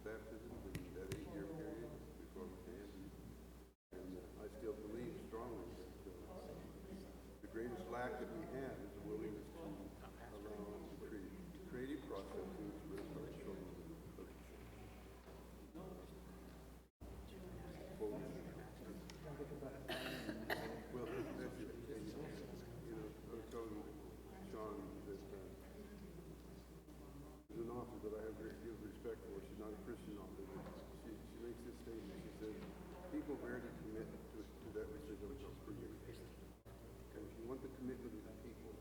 baptisms in that 8-year period before we came. And I still believe strongly that the greatest lack that we have is a willingness to allow the creative processes to restart children of the church. Well, that's it. You know, I was telling Sean that there's an author that I have a great deal of respect for. She's not a Christian author, but she makes this statement. She says, people rarely commit to that which they themselves create. And if you want the commitment of the people,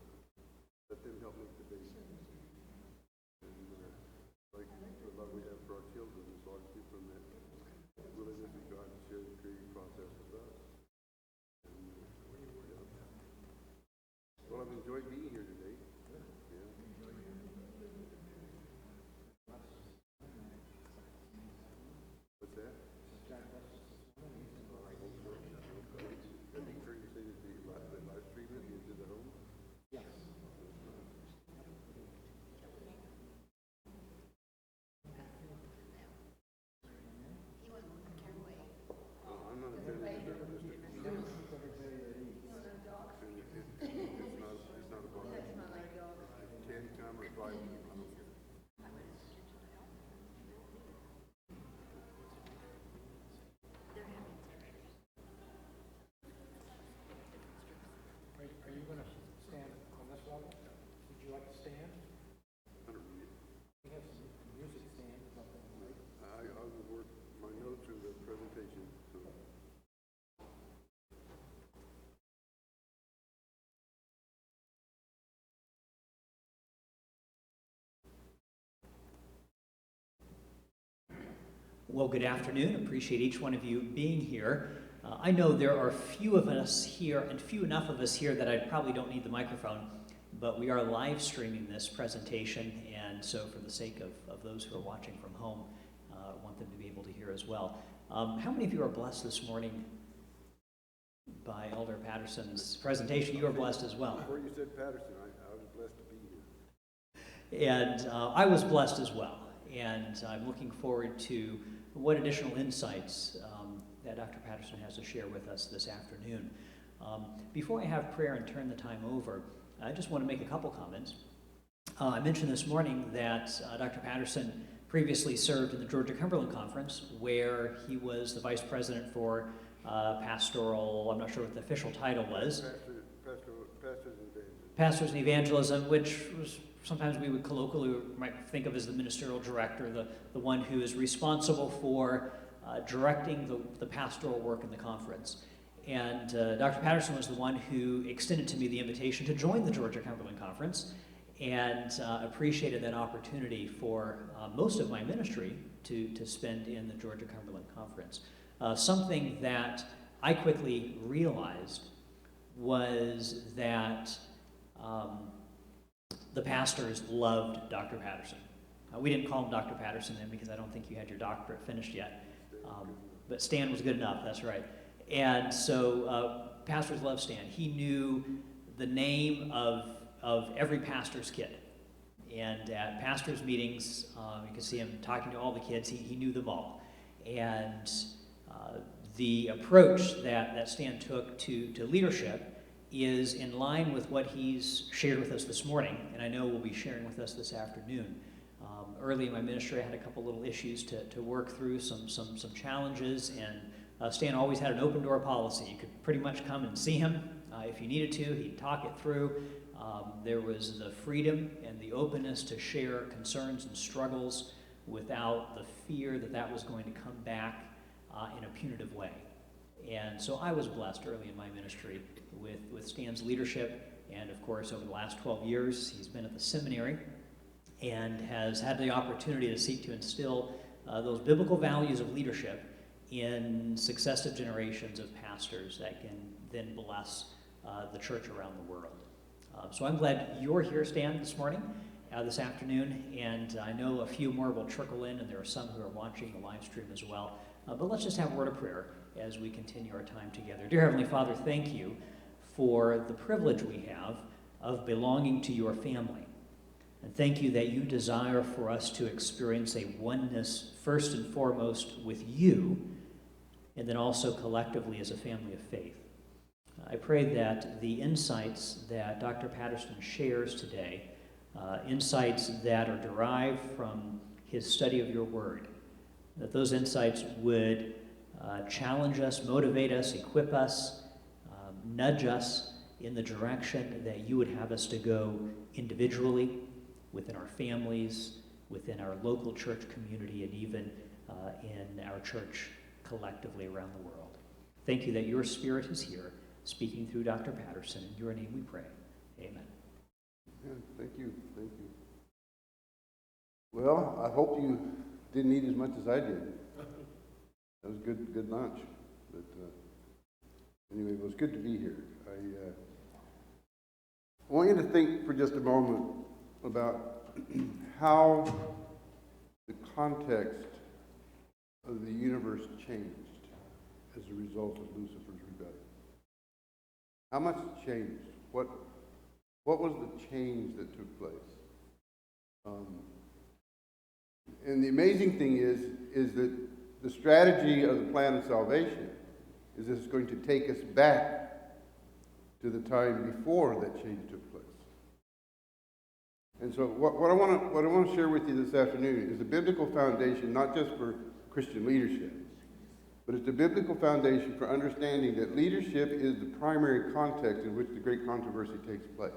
let them help make the basis. And like the love we have for our children is largely from that willingness of God to share the creative process with us. And, well, I've enjoyed being here today. Yeah. What's that? I think for you to say that the live stream it into the home? Yes. I'm not offended to that, Mr. It's not a bar. 10 come or 5 come, I don't care. Are you going to stand on this level? Would you like to stand? I don't read it. We have some music stand or something, right? I will work my notes through the presentation. So. Well, good afternoon. Appreciate each one of you being here. I know there are few of us here, and few enough of us here that I probably don't need the microphone, but we are live streaming this presentation, and so for the sake of those who are watching from home, I want them to be able to hear as well. How many of you are blessed this morning by Elder Patterson's presentation? You are blessed as well. Before you said Patterson, I was blessed to be here. And I was blessed as well, and I'm looking forward to what additional insights that Dr. Patterson has to share with us this afternoon. Before I have prayer and turn the time over, I just want to make a couple comments. I mentioned this morning that Dr. Patterson previously served in the Georgia Cumberland Conference, where he was the vice president for pastoral, I'm not sure what the official title was. Pastors and Evangelism, which was sometimes we would colloquially might think of as the ministerial director, the one who is responsible for directing the pastoral work in the conference. And Dr. Patterson was the one who extended to me the invitation to join the Georgia Cumberland Conference, and appreciated that opportunity for most of my ministry to spend in the Georgia Cumberland Conference. Something that I quickly realized was that the pastors loved Dr. Patterson. We didn't call him Dr. Patterson then because I don't think you had your doctorate finished yet. But Stan was good enough, that's right. And so pastors loved Stan. He knew the name of every pastor's kid. And at pastors' meetings, you could see him talking to all the kids. He knew them all. And the approach that Stan took to leadership is in line with what he's shared with us this morning, and I know will be sharing with us this afternoon. Early in my ministry, I had a couple little issues to work through, some challenges, and Stan always had an open door policy. You could pretty much come and see him if you needed to. He'd talk it through. There was the freedom and the openness to share concerns and struggles without the fear that was going to come back in a punitive way. And so I was blessed early in my ministry with Stan's leadership, and of course over the last 12 years he's been at the seminary and has had the opportunity to seek to instill those biblical values of leadership in successive generations of pastors that can then bless the church around the world. So I'm glad you're here, Stan, this morning, this afternoon, and I know a few more will trickle in, and there are some who are watching the live stream as well. But let's just have a word of prayer as we continue our time together. Dear Heavenly Father, thank you for the privilege we have of belonging to your family. And thank you that you desire for us to experience a oneness first and foremost with you, and then also collectively as a family of faith. I pray that the insights that Dr. Patterson shares today, insights that are derived from his study of your word, that those insights would challenge us, motivate us, equip us, nudge us in the direction that you would have us to go individually, within our families, within our local church community, and even in our church collectively around the world. Thank you that your Spirit is here, speaking through Dr. Patterson. In your name we pray. Amen. Yeah, thank you. Thank you. Well, I hope you didn't eat as much as I did. That was good lunch. But anyway, it was good to be here. I want you to think for just a moment about how the context of the universe changed as a result of Lucifer's rebellion. How much changed? What was the change that took place? And the amazing thing is that the strategy of the plan of salvation is that it's going to take us back to the time before that change took place. And so what I want to share with you this afternoon is a biblical foundation, not just for Christian leadership, but it's a biblical foundation for understanding that leadership is the primary context in which the great controversy takes place.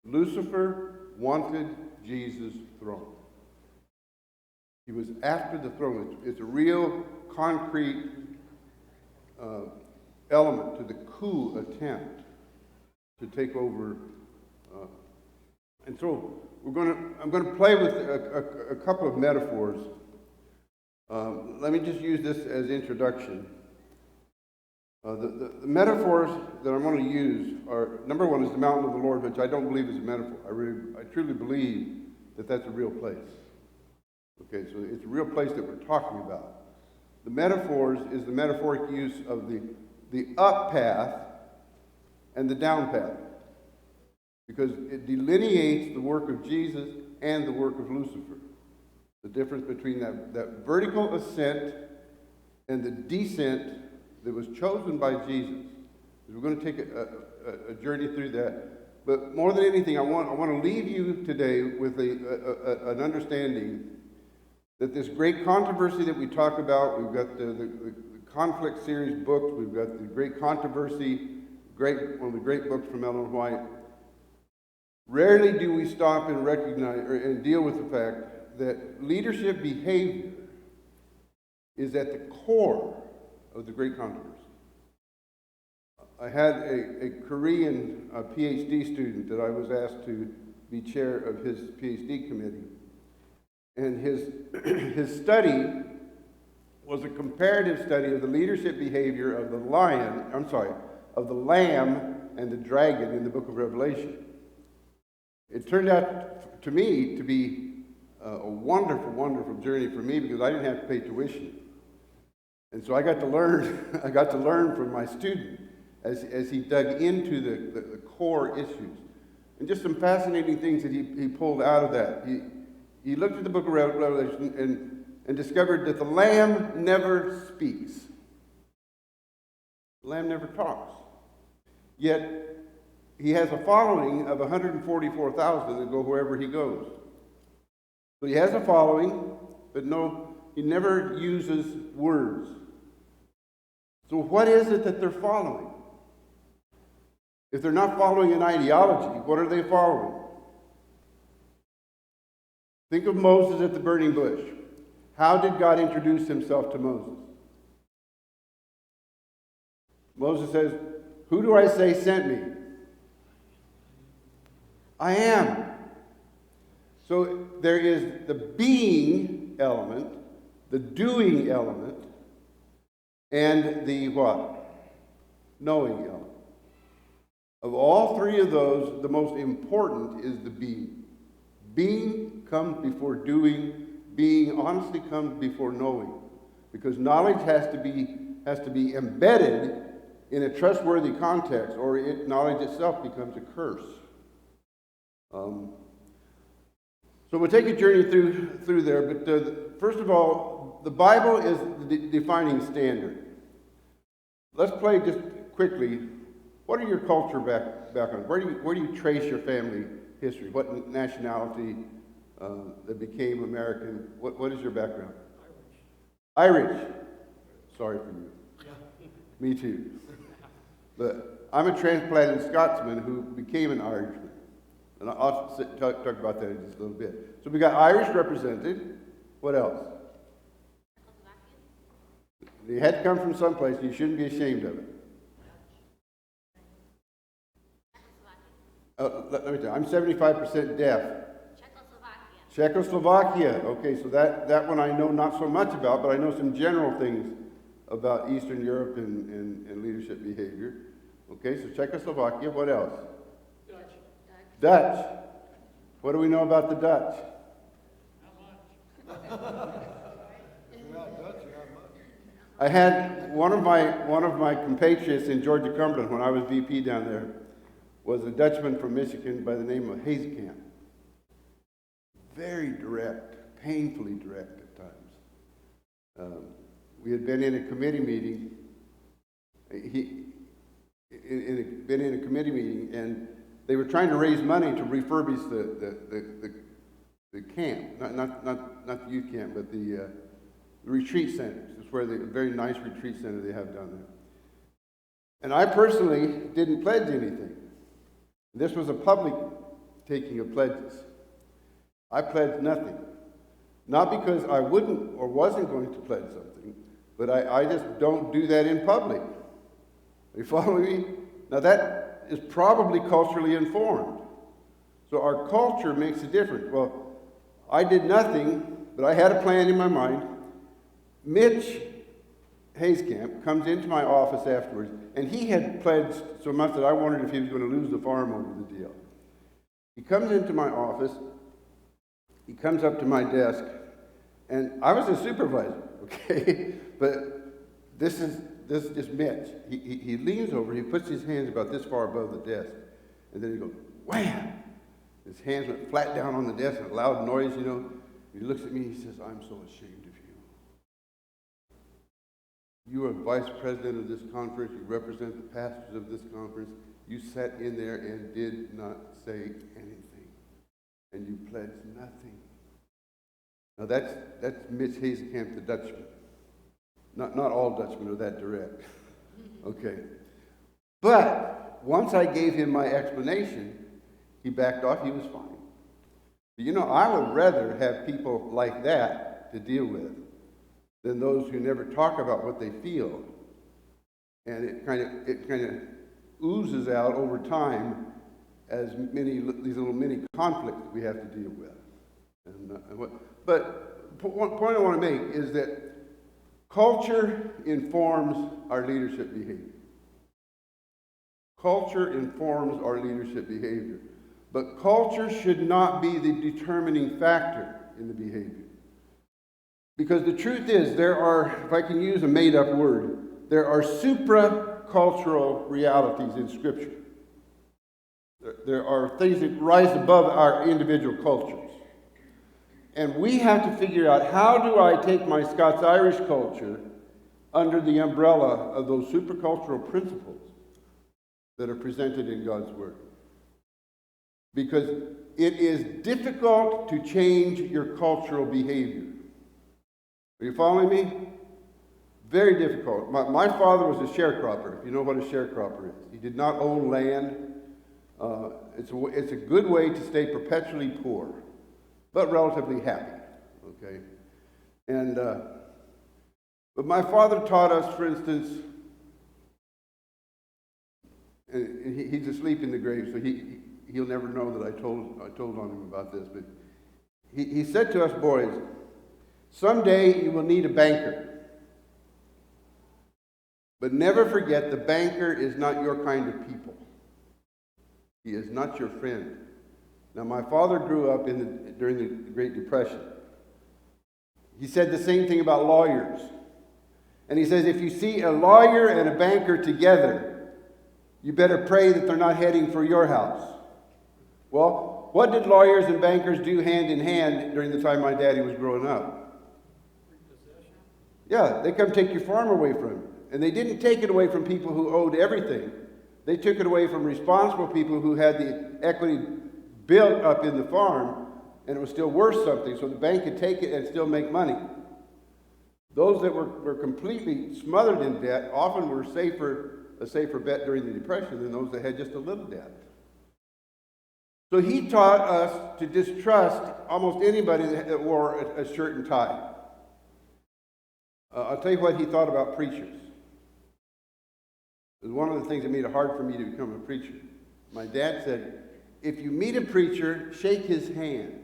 Lucifer wanted Jesus' throne. He was after the throne. It's a real concrete element to the coup attempt to take over. And so I'm going to play with a couple of metaphors. Let me just use this as introduction. The metaphors that I'm going to use are, number one is the mountain of the Lord, which I don't believe is a metaphor. I truly believe that that's a real place. Okay, so it's a real place that we're talking about. The metaphors is the metaphoric use of the up path and the down path, because it delineates the work of Jesus and the work of Lucifer. The difference between that vertical ascent and the descent that was chosen by Jesus. We're going to take a journey through that. But more than anything, I want to leave you today with an understanding that this great controversy that we talk about, we've got the conflict series books, we've got the great controversy, one of the great books from Ellen White. Rarely do we stop and recognize and deal with the fact that leadership behavior is at the core of the great controversy. I had a Korean PhD student that I was asked to be chair of his PhD committee. And his study was a comparative study of the leadership behavior of the lamb and the dragon in the book of Revelation. It turned out to me to be a wonderful, wonderful journey for me because I didn't have to pay tuition. And so I got to learn from my student as he dug into the core issues. And just some fascinating things that he pulled out of that. He looked at the book of Revelation and discovered that the Lamb never speaks. The Lamb never talks. Yet, he has a following of 144,000 that go wherever he goes. So he has a following, but no, he never uses words. So what is it that they're following? If they're not following an ideology, what are they following? Think of Moses at the burning bush. How did God introduce himself to Moses? Moses says, "Who do I say sent me?" I am. So there is the being element, the doing element, and the what? Knowing element. Of all three of those, the most important is the being. Being comes before doing. Being honestly comes before knowing, because knowledge has to be embedded in a trustworthy context, or knowledge itself becomes a curse. So we'll take a journey through there, but first of all, the Bible is the defining standard. Let's play just quickly. What are your culture background? Where do you trace your family history? What nationality that became American? What is your background? Irish. Sorry for you. Me too. But I'm a transplanted Scotsman who became an Irishman. And I'll talk about that in just a little bit. So we got Irish represented. What else? You had to come from someplace, and you shouldn't be ashamed of it. Let me tell you, I'm 75% deaf. Czechoslovakia. Okay, so that one I know not so much about, but I know some general things about Eastern Europe and leadership behavior. Okay, so Czechoslovakia. What else? Dutch. What do we know about the Dutch? I had one of my compatriots in Georgia Cumberland when I was VP down there was a Dutchman from Michigan by the name of Hazekamp. Very direct, painfully direct at times. We had been in a committee meeting. Been in a committee meeting, and they were trying to raise money to refurbish the camp, not the youth camp, but the retreat centers. It's where the very nice retreat center they have down there. And I personally didn't pledge anything. This was a public taking of pledges. I pledged nothing. Not because I wouldn't or wasn't going to pledge something, but I just don't do that in public. Are you following me? Now that is probably culturally informed. So our culture makes a difference. Well, I did nothing, but I had a plan in my mind. Mitch Hazekamp comes into my office afterwards, and he had pledged so much that I wondered if he was going to lose the farm over the deal. He comes into my office, he comes up to my desk, and I was a supervisor, okay? But this is Mitch. He leans over, he puts his hands about this far above the desk, and then he goes, wham! His hands went flat down on the desk, and a loud noise, you know. He looks at me, he says, I'm so ashamed of you. You are vice president of this conference, you represent the pastors of this conference. You sat in there and did not say anything. And you pledged nothing. Now that's Mitch Hazekamp, the Dutchman. Not all Dutchmen are that direct. Okay. But once I gave him my explanation, he backed off, he was fine. But you know, I would rather have people like that to deal with than those who never talk about what they feel. And it kind of oozes out over time as these little mini conflicts that we have to deal with. But one point I want to make is that culture informs our leadership behavior. Culture informs our leadership behavior. But culture should not be the determining factor in the behavior. Because the truth is, there are, if I can use a made-up word, there are supra-cultural realities in Scripture. There are things that rise above our individual cultures. And we have to figure out, how do I take my Scots-Irish culture under the umbrella of those supercultural principles that are presented in God's Word? Because it is difficult to change your cultural behavior. Are you following me? Very difficult. My father was a sharecropper, if you know what a sharecropper is. He did not own land. It's a good way to stay perpetually poor, but relatively happy, okay? And, but my father taught us, for instance, and he's asleep in the grave, so he'll never know that I told on him about this, but he said to us boys, someday you will need a banker. But never forget, the banker is not your kind of people. He is not your friend. Now, my father grew up during the Great Depression. He said the same thing about lawyers. And he says, if you see a lawyer and a banker together, you better pray that they're not heading for your house. Well, What did lawyers and bankers do hand in hand during the time my daddy was growing up? Yeah, they come take your farm away from you. And they didn't take it away from people who owed everything. They took it away from responsible people who had the equity built up in the farm, and it was still worth something, so the bank could take it and still make money. Those that were completely smothered in debt often were a safer bet during the Depression than those that had just a little debt. So he taught us to distrust almost anybody that wore a shirt and tie. I'll tell you what he thought about preachers. It was one of the things that made it hard for me to become a preacher. My dad said, if you meet a preacher, shake his hand.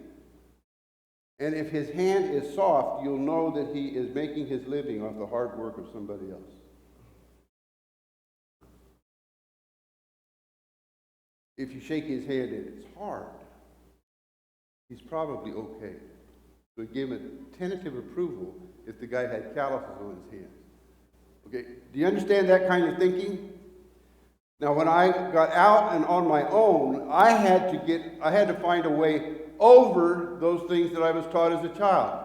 And if his hand is soft, you'll know that he is making his living off the hard work of somebody else. If you shake his hand and it's hard, he's probably okay. So he gave him a tentative approval if the guy had calluses on his hands. Okay, do you understand that kind of thinking? Now, when I got out and on my own, I had to find a way over those things that I was taught as a child.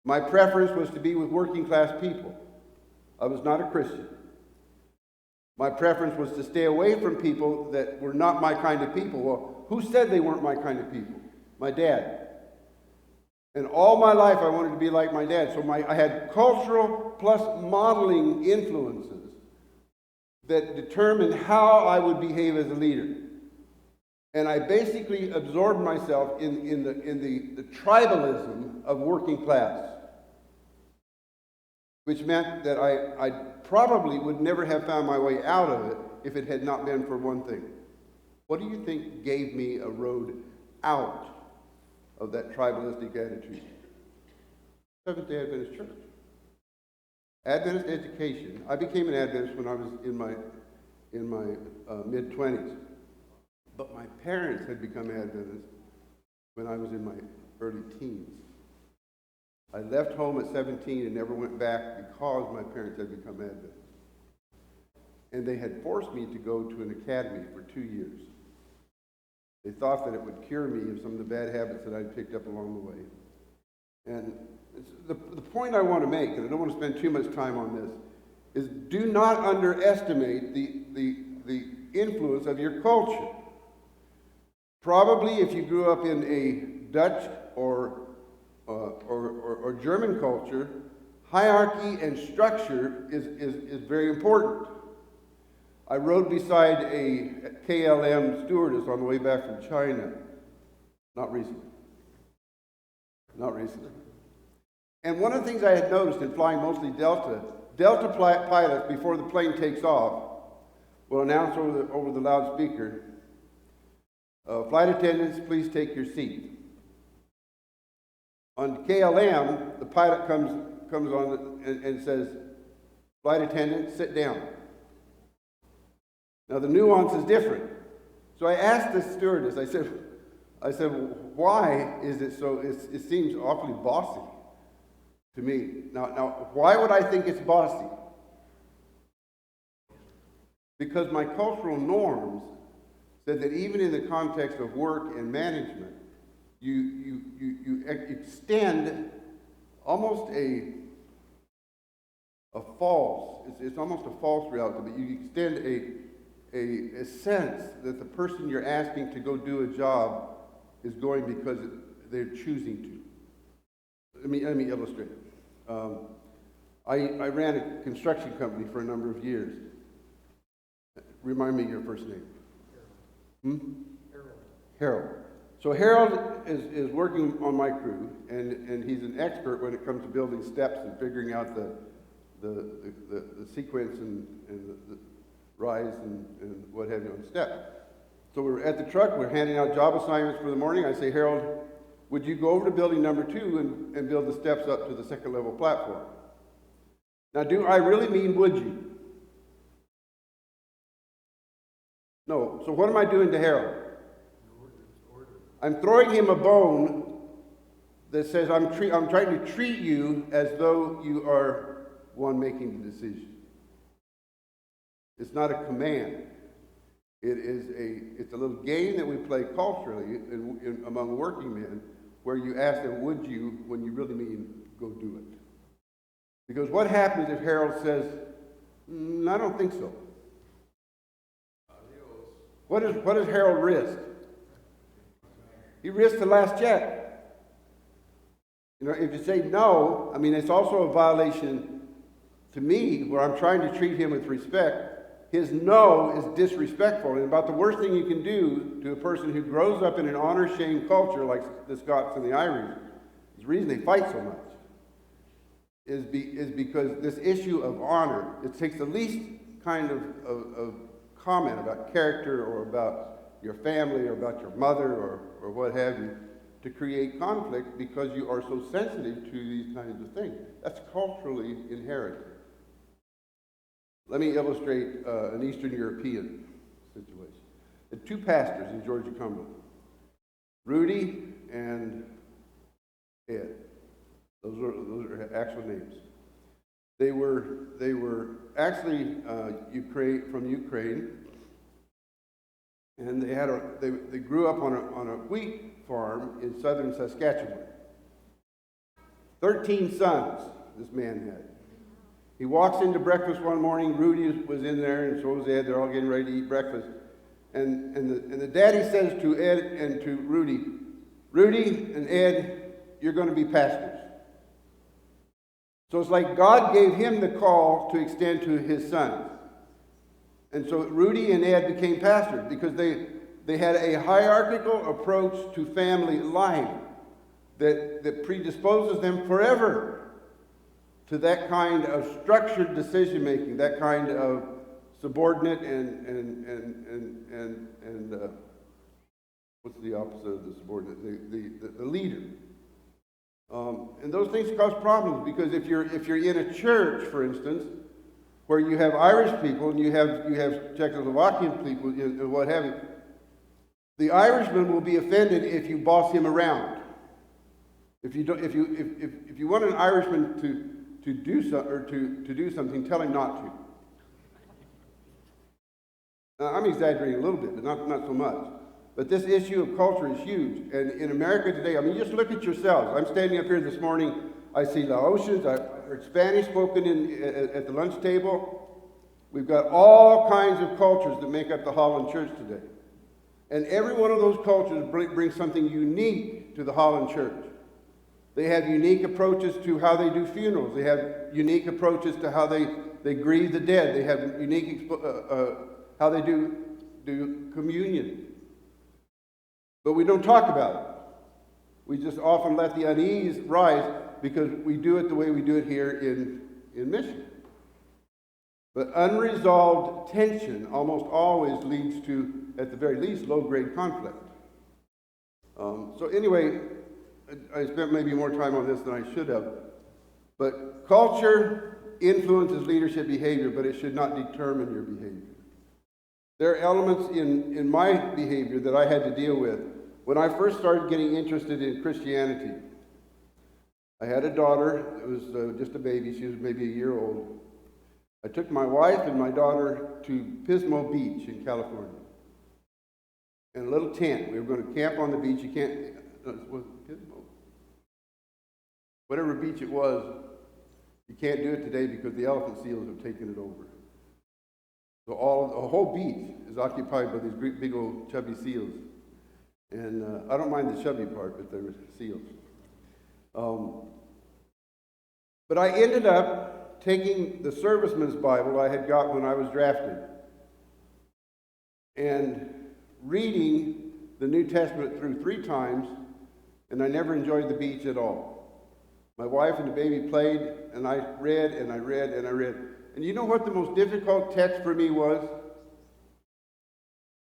My preference was to be with working class people. I was not a Christian. My preference was to stay away from people that were not my kind of people. Well, who said they weren't my kind of people? My dad. And all my life I wanted to be like my dad. So I had cultural plus modeling influences that determined how I would behave as a leader. And I basically absorbed myself in the tribalism of working class, which meant that I probably would never have found my way out of it if it had not been for one thing. What do you think gave me a road out of that tribalistic attitude? Seventh-day Adventist Church. Adventist education. I became an Adventist when I was in my mid-20s. But my parents had become Adventists when I was in my early teens. I left home at 17 and never went back because my parents had become Adventists. And they had forced me to go to an academy for 2 years. They thought that it would cure me of some of the bad habits that I'd picked up along the way. And the point I want to make, and I don't want to spend too much time on this, is do not underestimate the influence of your culture. Probably if you grew up in a Dutch or German culture, hierarchy and structure is very important. I rode beside a KLM stewardess on the way back from China. Not recently. And one of the things I had noticed in flying mostly Delta pilots, before the plane takes off, will announce over the loudspeaker, flight attendants, please take your seat. On KLM, the pilot comes on and says, flight attendant, sit down. Now the nuance is different. So I asked the stewardess, I said, why is it so, it seems awfully bossy to me. Now, why would I think it's bossy? Because my cultural norms said that even in the context of work and management, you extend almost a false, it's almost a false reality, but you extend a sense that the person you're asking to go do a job is going because they're choosing to. Let me illustrate. I ran a construction company for a number of years. Remind me your first name. Harold. So Harold is working on my crew, and he's an expert when it comes to building steps and figuring out the sequence and the rise and what have you on step. So we're at the truck, we're handing out job assignments for the morning. I say, Harold, would you go over to building number 2 and build the steps up to the second level platform? Now, do I really mean would you? No. So what am I doing to Harold? I'm throwing him a bone that says I'm trying to treat you as though you are one making the decision. It's not a command. It's a little game that we play culturally among working men, where you ask them, would you, when you really mean go do it. Because what happens if Harold says, I don't think so? What does Harold risk? He risks the last check. You know, if you say no, I mean, it's also a violation to me, where I'm trying to treat him with respect. His no is disrespectful, and about the worst thing you can do to a person who grows up in an honor-shame culture like the Scots and the Irish, the reason they fight so much, is because this issue of honor, it takes the least kind of comment about character or about your family or about your mother or what have you, to create conflict because you are so sensitive to these kinds of things. That's culturally inherited. Let me illustrate an Eastern European situation. The two pastors in Georgia Cumberland, Rudy and Ed. Those are actual names. They were actually from Ukraine, and they grew up on a wheat farm in southern Saskatchewan. 13 sons this man had. He walks into breakfast one morning. Rudy was in there, and so was Ed. They're all getting ready to eat breakfast. And the daddy says to Ed and to Rudy, Rudy and Ed, you're going to be pastors. So it's like God gave him the call to extend to his sons. And so Rudy and Ed became pastors because they had a hierarchical approach to family life that predisposes them forever to that kind of structured decision making, that kind of subordinate and what's the opposite of the subordinate? The leader. And those things cause problems because if you're in a church, for instance, where you have Irish people and you have Czechoslovakian people and what have you, the Irishman will be offended if you boss him around. If you want an Irishman to do something, tell him not to. Now, I'm exaggerating a little bit, but not so much. But this issue of culture is huge. And in America today, I mean, just look at yourselves. I'm standing up here this morning. I see Laotians. I heard Spanish spoken at the lunch table. We've got all kinds of cultures that make up the Holland Church today. And every one of those cultures brings something unique to the Holland Church. They have unique approaches to how they do funerals. They have unique approaches to how they grieve the dead. They have unique how they do communion. But we don't talk about it. We just often let the unease rise because we do it the way we do it here in Michigan. But unresolved tension almost always leads to, at the very least, low-grade conflict. So anyway, I spent maybe more time on this than I should have. But culture influences leadership behavior, but it should not determine your behavior. There are elements in my behavior that I had to deal with when I first started getting interested in Christianity. I had a daughter that was just a baby. She was maybe a year old. I took my wife and my daughter to Pismo Beach in California. In a little tent. We were going to camp on the beach. You can't... was it Pismo? Whatever beach it was, you can't do it today because the elephant seals have taken it over. So the whole beach is occupied by these big old chubby seals. And I don't mind the chubby part, but they're seals. But I ended up taking the serviceman's Bible I had got when I was drafted and reading the New Testament through 3 times, and I never enjoyed the beach at all. My wife and the baby played, and I read, and I read, and I read. And you know what the most difficult text for me was?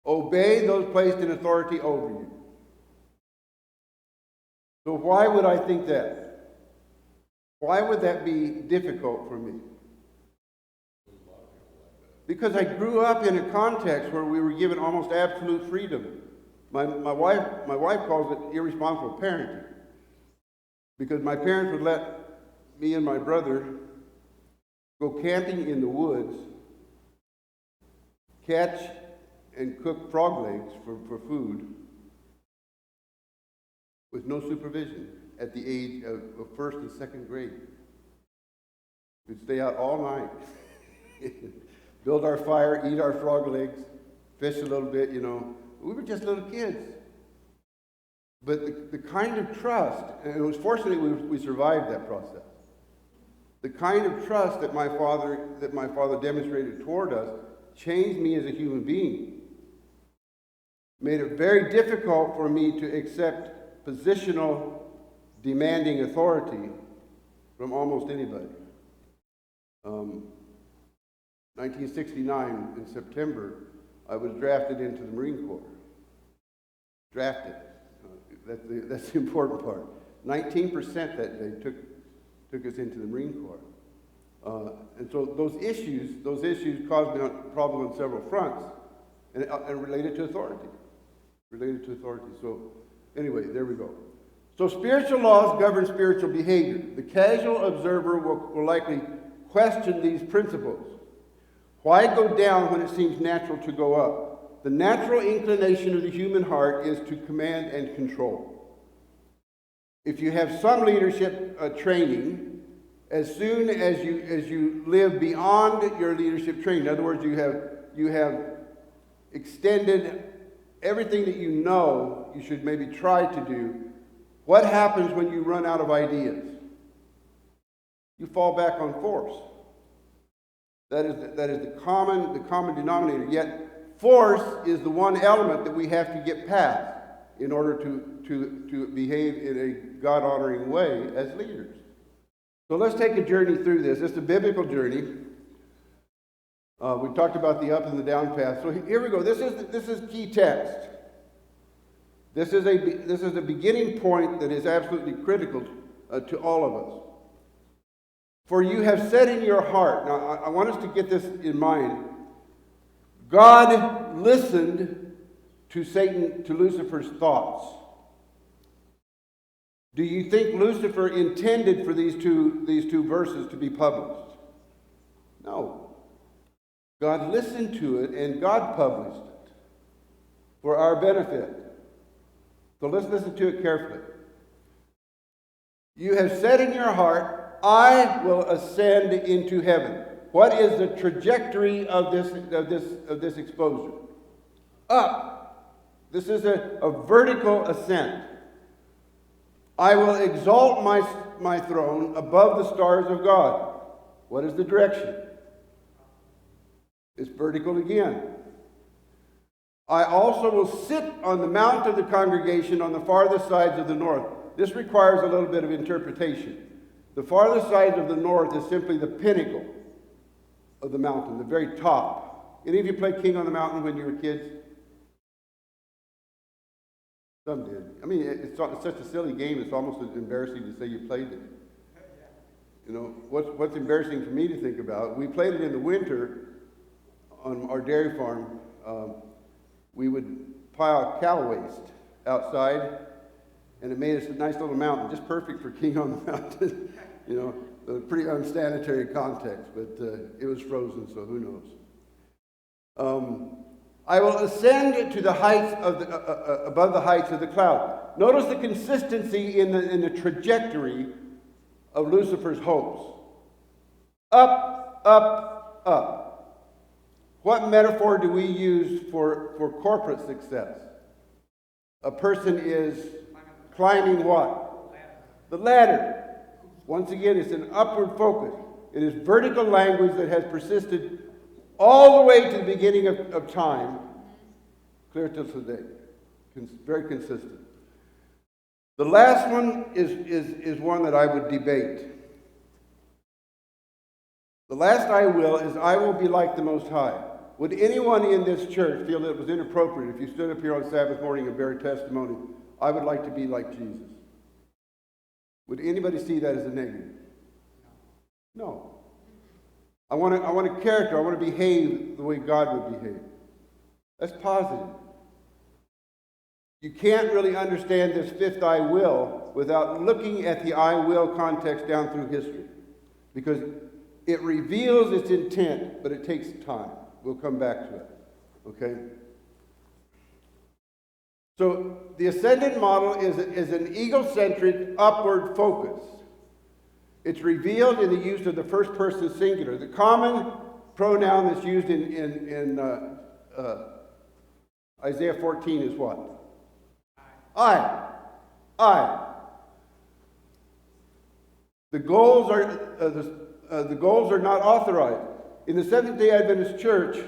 Obey those placed in authority over you. So why would I think that? Why would that be difficult for me? Because I grew up in a context where we were given almost absolute freedom. My wife calls it irresponsible parenting. Because my parents would let me and my brother go camping in the woods, catch and cook frog legs for food with no supervision at the age of first and second grade. We'd stay out all night, build our fire, eat our frog legs, fish a little bit, you know. We were just little kids. But the kind of trust, and it was fortunately we survived that process. The kind of trust that my father demonstrated toward us changed me as a human being. Made it very difficult for me to accept positional, demanding authority from almost anybody. 1969, in September, I was drafted into the Marine Corps. Drafted. That's the important part. 19% that day took us into the Marine Corps. And so those issues caused me a problem on several fronts, and related to authority. So anyway, there we go. So spiritual laws govern spiritual behavior. The casual observer will likely question these principles. Why go down when it seems natural to go up? The natural inclination of the human heart is to command and control. If you have some leadership training, as soon as you live beyond your leadership training, in other words, you have extended everything that you know you should maybe try to do, what happens when you run out of ideas? You fall back on force. That is the common denominator. Yet force is the one element that we have to get past in order to behave in a God-honoring way as leaders. So let's take a journey through this. It's a biblical journey. We talked about the up and the down path. So here we go. This is key text. This is a beginning point that is absolutely critical to all of us. For you have said in your heart. Now, I want us to get this in mind. God listened to Lucifer's thoughts. Do you think Lucifer intended for these two verses to be published? No. God listened to it and God published it for our benefit. So let's listen to it carefully. You have said in your heart, I will ascend into heaven. What is the trajectory of this exposure? Up. This is a vertical ascent. I will exalt my throne above the stars of God. What is the direction? It's vertical again. I also will sit on the mount of the congregation on the farthest sides of the north. This requires a little bit of interpretation. The farthest side of the north is simply the pinnacle of the mountain, the very top. Any of you play King on the Mountain when you were kids? Some did. I mean, it's such a silly game, it's almost embarrassing to say you played it. You know, what's embarrassing for me to think about, we played it in the winter on our dairy farm. We would pile cow waste outside, and it made us a nice little mountain, just perfect for King on the Mountain. You know, a pretty unsanitary context, but it was frozen, so who knows. I will ascend to the heights of above the heights of the cloud. Notice the consistency in the trajectory of Lucifer's hopes. Up, up, up. What metaphor do we use for corporate success? A person is climbing what? The ladder. Once again, it's an upward focus. It is vertical language that has persisted all the way to the beginning of time, clear till today. Very consistent. The last one is one that I would debate. The last I will be like the Most High. Would anyone in this church feel that it was inappropriate if you stood up here on Sabbath morning and bear testimony, I would like to be like Jesus? Would anybody see that as a negative? No. I want a character. I want to behave the way God would behave. That's positive. You can't really understand this fifth I will without looking at the I will context down through history. Because it reveals its intent, but it takes time. We'll come back to it. Okay? So the ascendant model is an egocentric upward focus. It's revealed in the use of the first person singular. The common pronoun that's used in Isaiah 14 is what? I. The goals are not authorized. In the Seventh-day Adventist Church,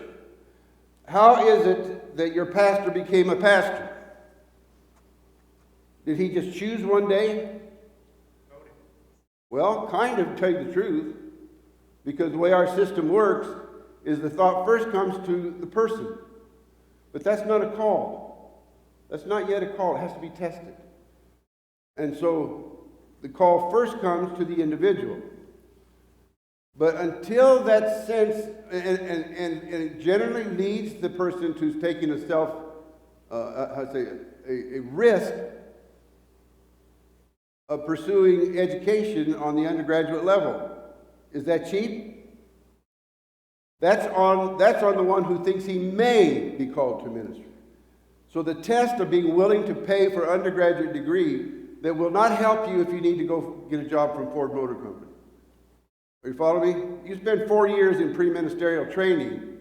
how is it that your pastor became a pastor? Did he just choose one day? Well, kind of, to tell you the truth, because the way our system works is the thought first comes to the person. But that's not a call. That's not yet a call. It has to be tested. And so the call first comes to the individual. But until that sense, and it generally leads the person to taking a risk of pursuing education on the undergraduate level. Is that cheap? That's on the one who thinks he may be called to ministry. So the test of being willing to pay for undergraduate degree that will not help you if you need to go get a job from Ford Motor Company. Are you following me? You spend 4 years in pre-ministerial training,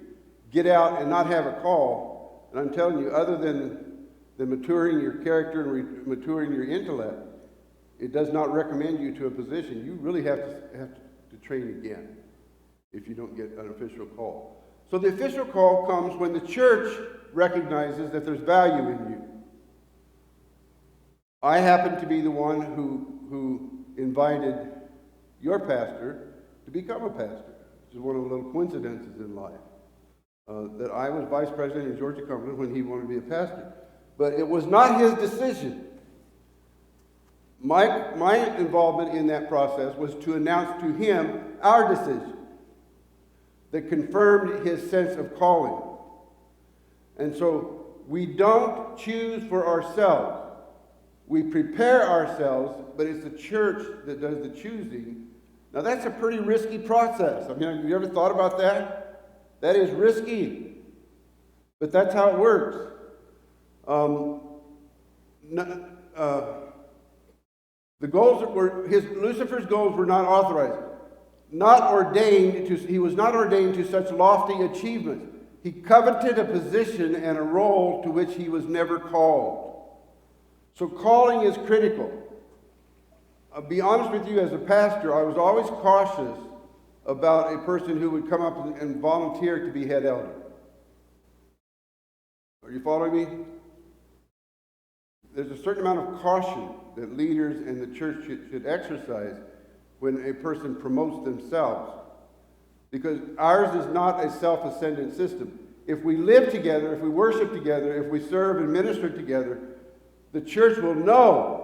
get out and not have a call, and I'm telling you, other than maturing your character and maturing your intellect, it does not recommend you to a position. You really have to train again if you don't get an official call. So the official call comes when the church recognizes that there's value in you. I happen to be the one who invited your pastor to become a pastor. Which is one of the little coincidences in life. That I was vice president in Georgia Cumberland when he wanted to be a pastor. But it was not his decision. My involvement in that process was to announce to him our decision that confirmed his sense of calling. And so we don't choose for ourselves. We prepare ourselves, but it's the church that does the choosing. Now that's a pretty risky process. I mean, have you ever thought about that? That is risky. But that's how it works. Lucifer's goals were not authorized. He was not ordained to such lofty achievements. He coveted a position and a role to which he was never called. So calling is critical. I'll be honest with you, as a pastor, I was always cautious about a person who would come up and volunteer to be head elder. Are you following me? There's a certain amount of caution that leaders and the church should exercise when a person promotes themselves. Because ours is not a self-ascendant system. If we live together, if we worship together, if we serve and minister together, the church will know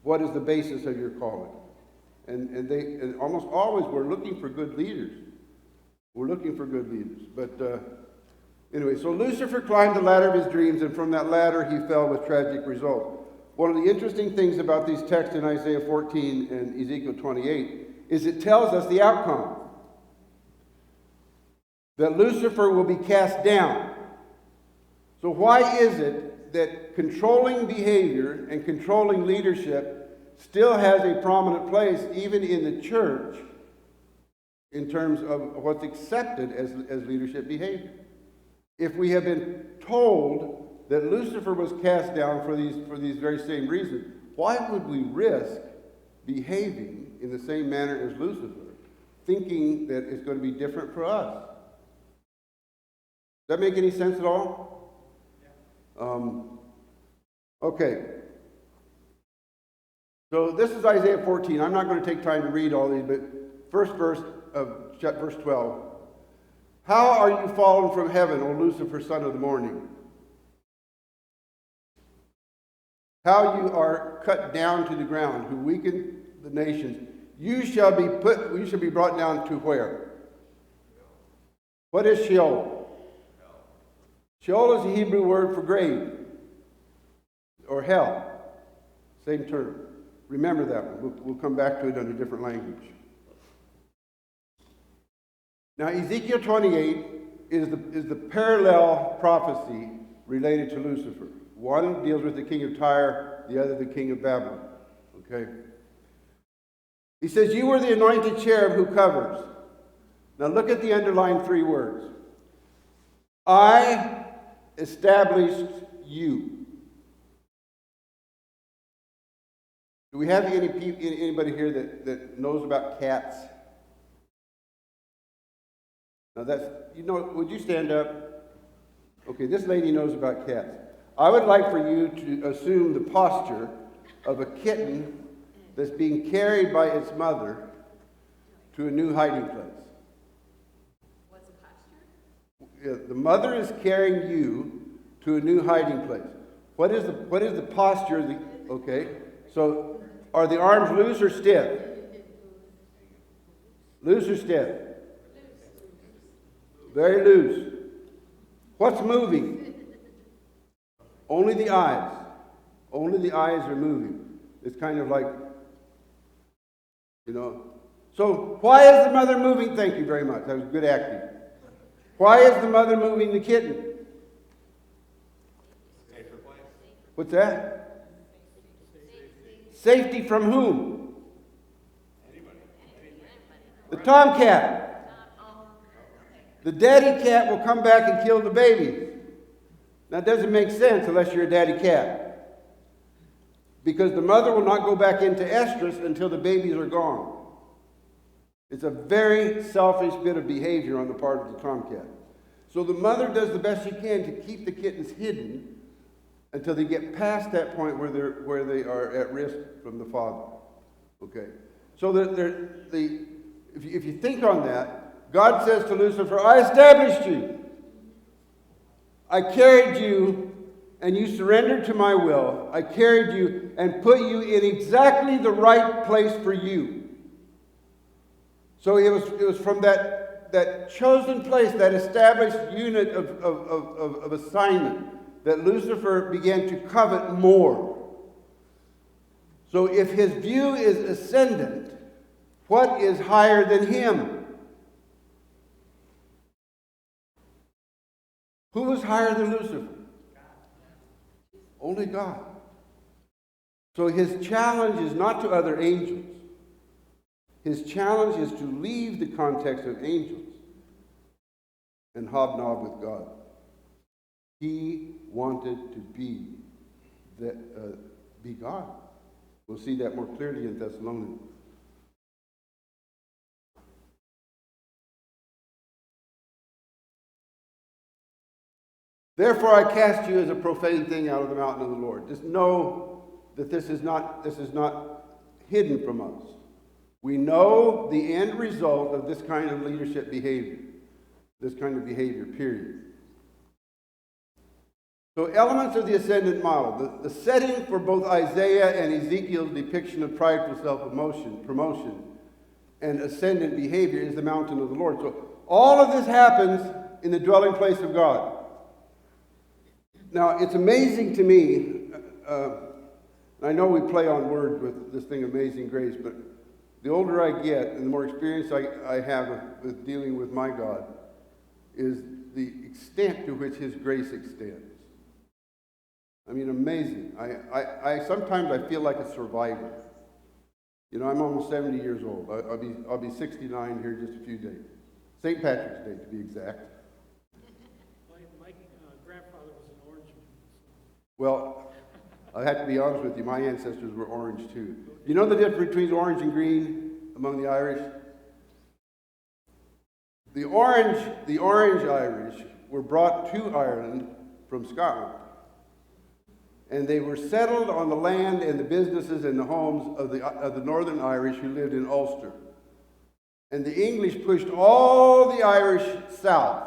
what is the basis of your calling. And almost always we're looking for good leaders. We're looking for good leaders. But anyway, so Lucifer climbed the ladder of his dreams, and from that ladder he fell with tragic results. One of the interesting things about these texts in Isaiah 14 and Ezekiel 28 is it tells us the outcome. That Lucifer will be cast down. So why is it that controlling behavior and controlling leadership still has a prominent place even in the church in terms of what's accepted as leadership behavior? If we have been told that Lucifer was cast down for these very same reasons, why would we risk behaving in the same manner as Lucifer, thinking that it's going to be different for us? Does that make any sense at all? Okay. So this is Isaiah 14. I'm not going to take time to read all these, but first verse of verse 12. How are you fallen from heaven, O Lucifer, son of the morning? How you are cut down to the ground, who weaken the nations. You shall be brought down to where? What is Sheol? Sheol is the Hebrew word for grave, or hell. Same term. Remember that one. We'll come back to it in a different language. Now, Ezekiel 28 is the parallel prophecy related to Lucifer. One deals with the king of Tyre, the other the king of Babylon. Okay? He says, you were the anointed cherub who covers. Now look at the underlined 3 words. I established you. Do we have anybody here that knows about cats? Now that's, would you stand up? Okay, this lady knows about cats. I would like for you to assume the posture of a kitten that's being carried by its mother to a new hiding place. What's the posture? Yeah, the mother is carrying you to a new hiding place. What is the posture of the, okay? So are the arms loose or stiff? Loose or stiff? Very loose. What's moving? Only the eyes. Only the eyes are moving. It's kind of like, So why is the mother moving? Thank you very much. That was good acting. Why is the mother moving the kitten? What's that? Safety from whom? The tomcat. The daddy cat will come back and kill the baby. That doesn't make sense unless you're a daddy cat. Because the mother will not go back into estrus until the babies are gone. It's a very selfish bit of behavior on the part of the tomcat. So the mother does the best she can to keep the kittens hidden until they get past that point where they are at risk from the father. Okay. So if you think on that, God says to Lucifer, I established you. I carried you and you surrendered to my will. I carried you and put you in exactly the right place for you. So it was from that chosen place, that established unit of assignment, that Lucifer began to covet more. So if his view is ascendant, what is higher than him? Who was higher than Lucifer? Only God. So his challenge is not to other angels. His challenge is to leave the context of angels and hobnob with God. He wanted to be God. We'll see that more clearly in Thessalonians. Therefore I cast you as a profane thing out of the mountain of the Lord. Just know that this is not hidden from us. We know the end result of this kind of leadership behavior. This kind of behavior, period. So elements of the ascendant model. The setting for both Isaiah and Ezekiel's depiction of prideful promotion, and ascendant behavior is the mountain of the Lord. So all of this happens in the dwelling place of God. Now, it's amazing to me, I know we play on words with this thing, Amazing Grace, but the older I get and the more experience I have with dealing with my God is the extent to which His grace extends. I mean, amazing. I sometimes I feel like a survivor. I'm almost 70 years old. I'll be 69 here in just a few days. St. Patrick's Day, to be exact. My grandfather was an Orangeman. Well, I have to be honest with you, my ancestors were orange too. You know the difference between orange and green among the Irish? The orange Irish were brought to Ireland from Scotland. And they were settled on the land and the businesses and the homes of the Northern Irish who lived in Ulster. And the English pushed all the Irish south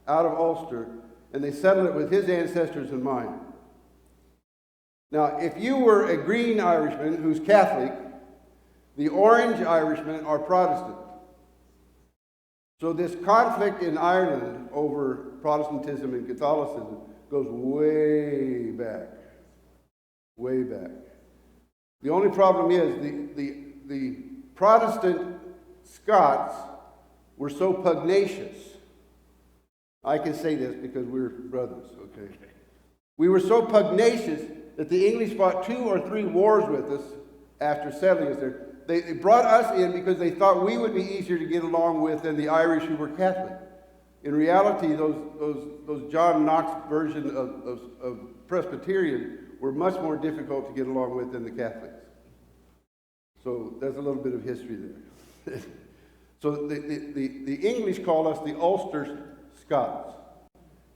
out of Ulster, and they settled it with his ancestors and mine. Now, if you were a green Irishman who's Catholic, the orange Irishmen are Protestant. So this conflict in Ireland over Protestantism and Catholicism goes way back. Way back. The only problem is the Protestant Scots were so pugnacious. I can say this because we're brothers, okay? We were so pugnacious that the English fought 2 or 3 wars with us after settling us there. They brought us in because they thought we would be easier to get along with than the Irish who were Catholic. In reality, those John Knox version of Presbyterian were much more difficult to get along with than the Catholics. So there's a little bit of history there. So the English call us the Ulster Scots.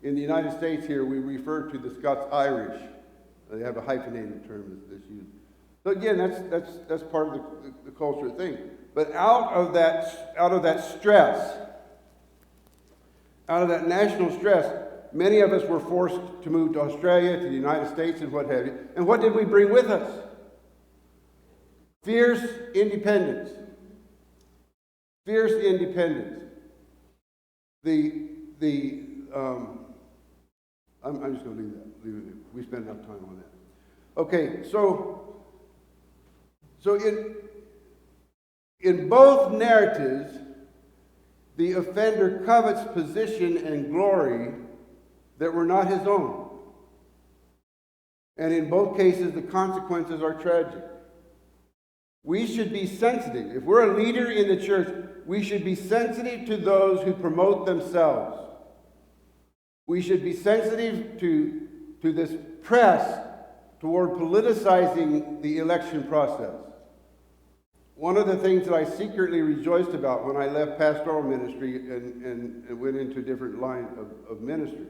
In the United States here, we refer to the Scots-Irish. They have a hyphenated term that's used. So again, that's part of the cultural thing. But out of that stress, out of that national stress, many of us were forced to move to Australia, to the United States, and what have you. And what did we bring with us? Fierce independence. Fierce independence. I'm just going to leave it. We spent enough time on that. Okay, so in both narratives, the offender covets position and glory that were not his own. And in both cases, the consequences are tragic. We should be sensitive. If we're a leader in the church, we should be sensitive to those who promote themselves. We should be sensitive to this press toward politicizing the election process. One of the things that I secretly rejoiced about when I left pastoral ministry and went into a different line of ministry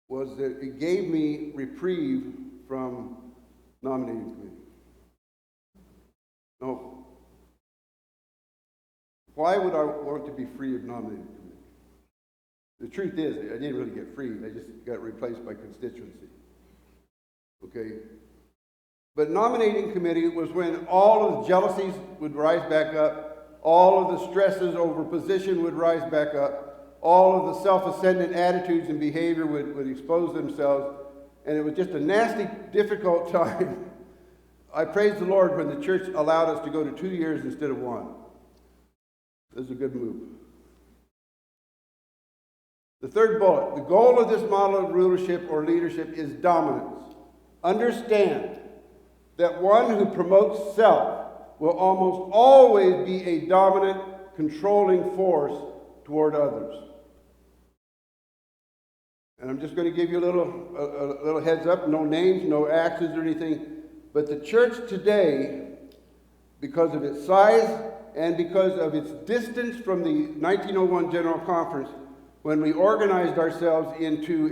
was that it gave me reprieve from nominating committee. No. Why would I want to be free of nominating committee? The truth is, I didn't really get free. I just got replaced by constituency. Okay? But nominating committee was when all of the jealousies would rise back up, all of the stresses over position would rise back up, all of the self-ascendant attitudes and behavior would expose themselves, and it was just a nasty, difficult time. I praise the Lord when the church allowed us to go to 2 years instead of 1. This is a good move. The third bullet, the goal of this model of rulership or leadership is dominance. Understand that one who promotes self will almost always be a dominant, controlling force toward others. And I'm just going to give you a little heads up, no names, no actions or anything, but the church today, because of its size and because of its distance from the 1901 General Conference, when we organized ourselves into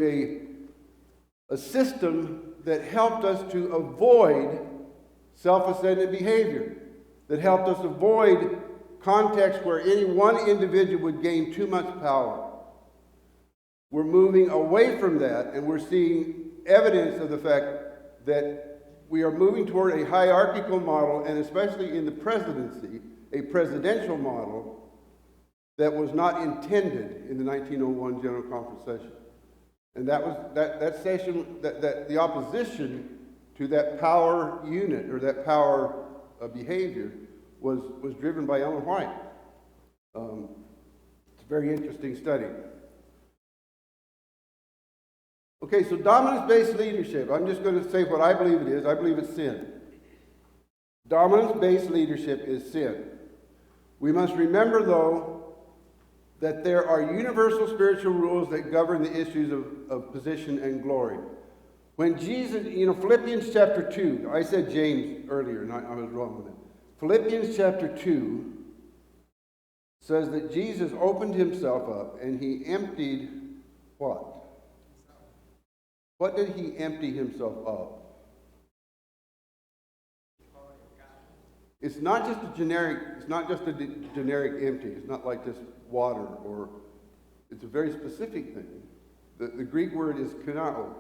a system that helped us to avoid self-ascendant behavior, that helped us avoid contexts where any one individual would gain too much power. We're moving away from that, and we're seeing evidence of the fact that we are moving toward a hierarchical model, and especially in the presidency, a presidential model that was not intended in the 1901 General Conference session. And that was that session, that the opposition to that power unit or that power behavior was driven by Ellen White. It's a very interesting study. Okay, so dominance-based leadership. I'm just going to say what I believe it is. I believe it's sin. Dominance-based leadership is sin. We must remember, though, that there are universal spiritual rules that govern the issues of position and glory. When Jesus, Philippians chapter 2, I said James earlier, and I was wrong with it. Philippians chapter 2 says that Jesus opened himself up and he emptied what? What did he empty himself of? It's not just a generic empty. It's not like just water, or it's a very specific thing. The Greek word is kenao,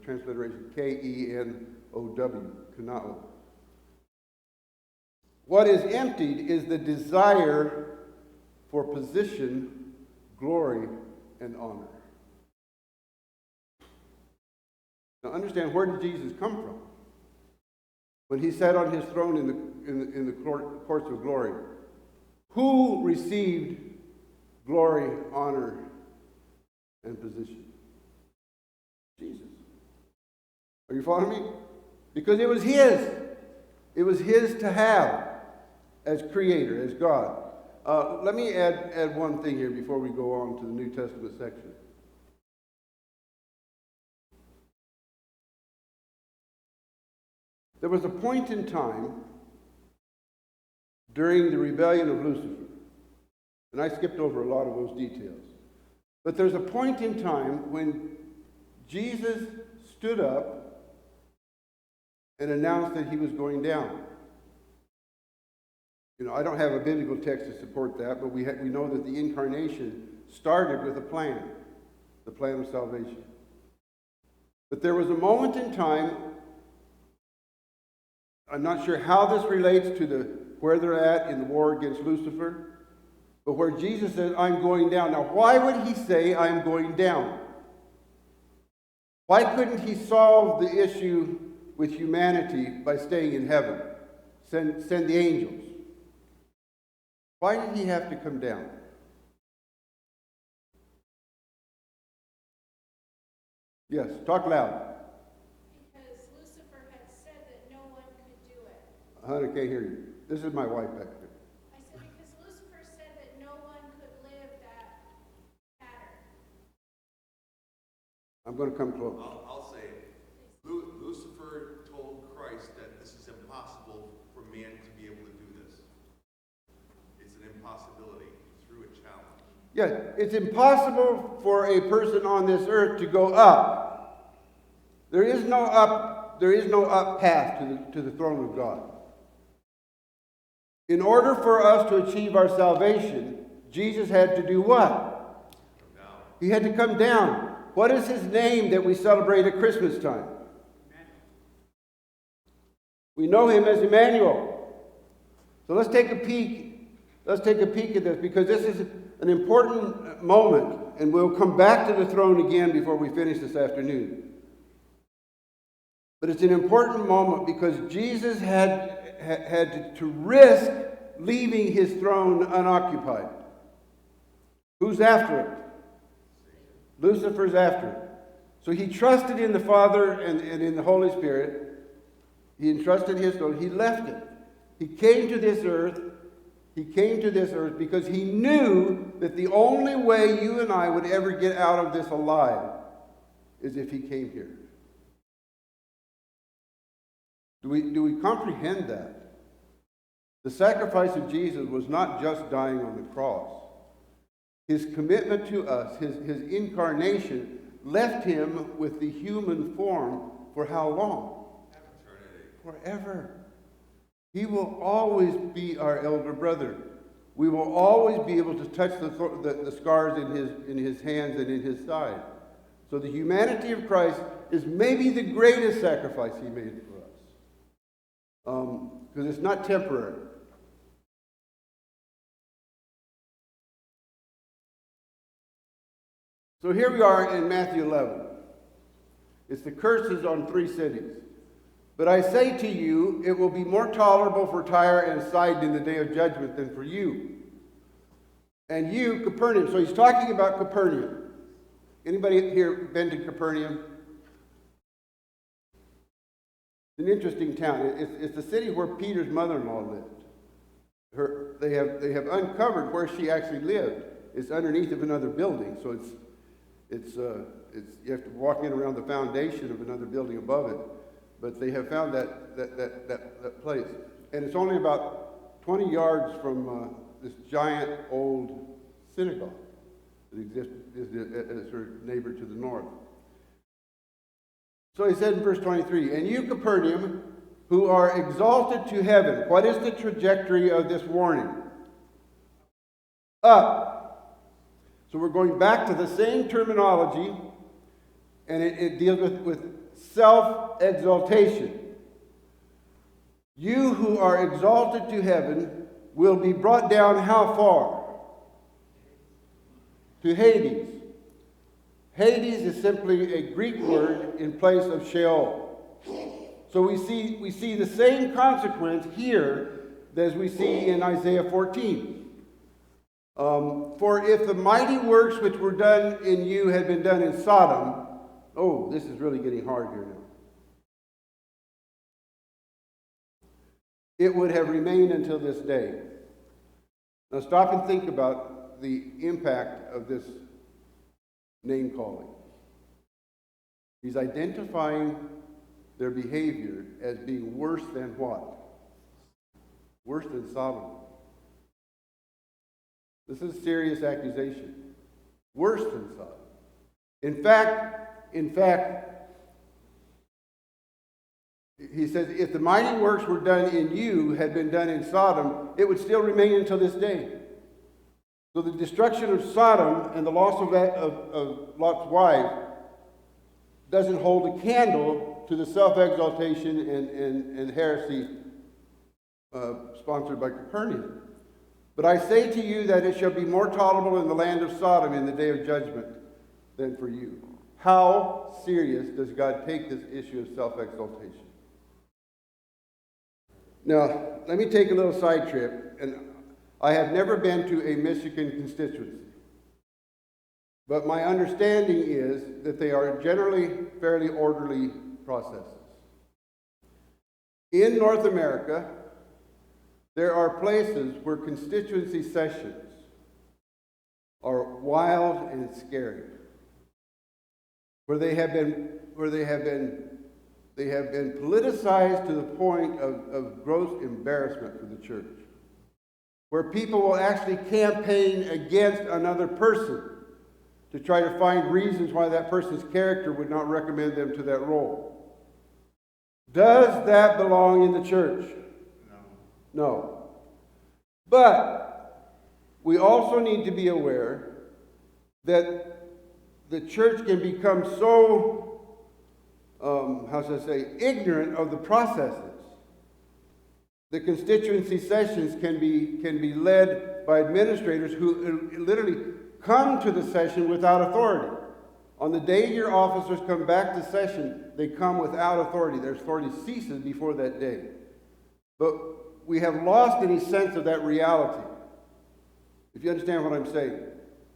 transliteration K-E-N-O-W, kenao. What is emptied is the desire for position, glory, and honor. Now understand, where did Jesus come from? When he sat on his throne in the courts of glory, who received glory, honor, and position? Jesus. Are you following me? Because it was his. It was his to have as creator, as God. Let me add one thing here before we go on to the New Testament section. There was a point in time during the rebellion of Lucifer, and I skipped over a lot of those details, but there's a point in time when Jesus stood up and announced that he was going down. You know, I don't have a biblical text to support that, but we know that the incarnation started with a plan, the plan of salvation. But there was a moment in time, I'm not sure how this relates to where they're at in the war against Lucifer, but where Jesus said, I'm going down. Now, why would he say, I'm going down? Why couldn't he solve the issue with humanity by staying in heaven? Send the angels. Why did he have to come down? Yes, talk loud. Because Lucifer had said that no one could do it. Honey, I can't hear you. This is my wife back there. I said because Lucifer said that no one could live that pattern. I'm going to come close. I'll say it. Lucifer told Christ that this is impossible for man to be able to do this. It's an impossibility. He threw a challenge. Yeah, it's impossible for a person on this earth to go up. There is no up path to the throne of God. In order for us to achieve our salvation, Jesus had to do what? Come down. He had to come down. What is his name that we celebrate at Christmas time? We know him as Emmanuel. So let's take a peek. Let's take a peek at this, because this is an important moment, and we'll come back to the throne again before we finish this afternoon. But it's an important moment because Jesus had to risk leaving his throne unoccupied. Who's after it? Lucifer's after it. So he trusted in the Father and in the Holy Spirit. He entrusted his throne. He left it. He came to this earth. He came to this earth because he knew that the only way you and I would ever get out of this alive is if he came here. Do we comprehend that? The sacrifice of Jesus was not just dying on the cross. His commitment to us, his incarnation, left him with the human form for how long? Eternity. Forever. He will always be our elder brother. We will always be able to touch the scars in his hands and in his side. So the humanity of Christ is maybe the greatest sacrifice he made for us. Because it's not temporary. So here we are in Matthew 11. It's the curses on 3 cities. But I say to you, it will be more tolerable for Tyre and Sidon in the day of judgment than for you. And you, Capernaum. So he's talking about Capernaum. Anybody here been to Capernaum? It's an interesting town. It's the city where Peter's mother-in-law lived. They have uncovered where she actually lived. It's underneath of another building, so you have to walk in around the foundation of another building above it. But they have found that place. And it's only about 20 yards from this giant old synagogue that exists as her neighbor to the north. So he said in verse 23, and you, Capernaum, who are exalted to heaven. What is the trajectory of this warning? Up. So we're going back to the same terminology, and it deals with self-exaltation. You who are exalted to heaven will be brought down how far? To Hades. Hades is simply a Greek word in place of Sheol. So we see the same consequence here as we see in Isaiah 14. For if the mighty works which were done in you had been done in Sodom, oh, this is really getting hard here now. it would have remained until this day. Now stop and think about the impact of this name calling. He's identifying their behavior as being worse than what? Worse than Sodom. This is a serious accusation. Worse than Sodom. In fact, he says, if the mighty works were done in you had been done in Sodom, it would still remain until this day. So the destruction of Sodom and the loss of Lot's wife doesn't hold a candle to the self-exaltation and heresy sponsored by Copernicus. But I say to you that it shall be more tolerable in the land of Sodom in the day of judgment than for you. How serious does God take this issue of self-exaltation? Now, let me take a little side trip. And I have never been to a Michigan constituency. But my understanding is that they are generally fairly orderly processes. In North America, there are places where constituency sessions are wild and scary, where they have been politicized to the point of gross embarrassment for the church, where people will actually campaign against another person to try to find reasons why that person's character would not recommend them to that role. Does that belong in the church? No. But we also need to be aware that the church can become so, ignorant of the processes. The constituency sessions can be led by administrators who literally come to the session without authority. On the day your officers come back to session, they come without authority. Their authority ceases before that day. But we have lost any sense of that reality. If you understand what I'm saying.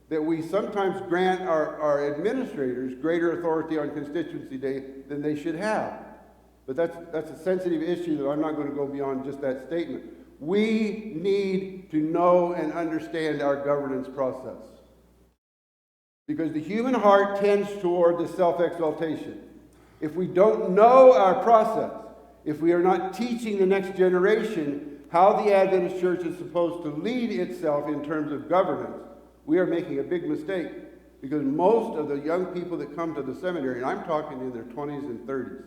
That we sometimes grant our administrators greater authority on constituency day than they should have. But that's a sensitive issue that I'm not going to go beyond just that statement. We need to know and understand our governance process. Because the human heart tends toward the self-exaltation. If we don't know our process, if we are not teaching the next generation how the Adventist Church is supposed to lead itself in terms of governance, we are making a big mistake. Because most of the young people that come to the seminary, and I'm talking in their 20s and 30s,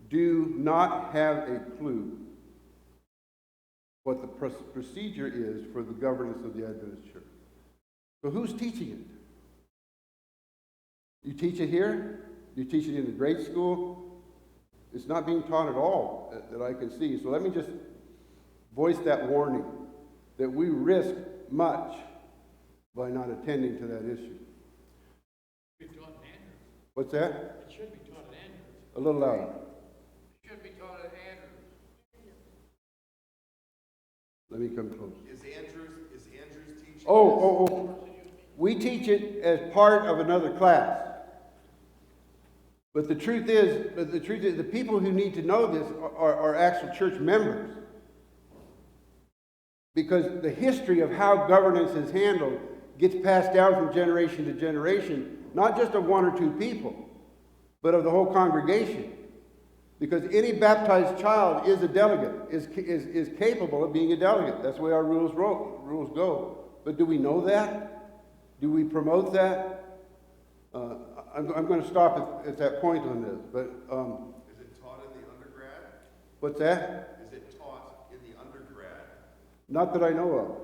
do not have a clue what the procedure is for the governance of the Adventist Church. So who's teaching it? You teach it here? You teach it in the grade school? It's not being taught at all that I can see. So let me just voice that warning that we risk much by not attending to that issue. It should be taught in Andrews. What's that? It should be taught in Andrews. A little louder. It should be taught in Andrews. Let me come close. Is Andrews teaching? Oh. We teach it as part of another class. But the truth is, the people who need to know this are actual church members. Because the history of how governance is handled gets passed down from generation to generation, not just of one or two people, but of the whole congregation. Because any baptized child is a delegate, is capable of being a delegate. That's the way our rules go. But do we know that? Do we promote that? I'm going to stop at that point on this. But is it taught in the undergrad? What's that? Is it taught in the undergrad? Not that I know of.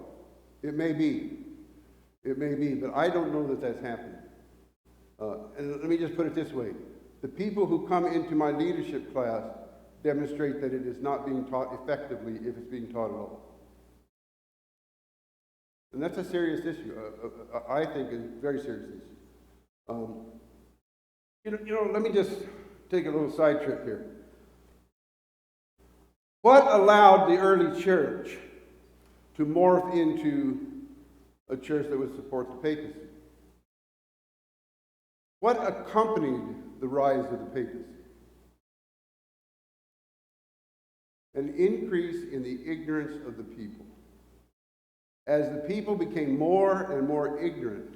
It may be. It may be, but I don't know that that's happening. And let me just put it this way. The people who come into my leadership class demonstrate that it is not being taught effectively if it's being taught at all. And that's a serious issue. I think it's a very serious issue. Let me just take a little side trip here. What allowed the early church to morph into a church that would support the papacy? What accompanied the rise of the papacy? an increase in the ignorance of the people. As the people became more and more ignorant,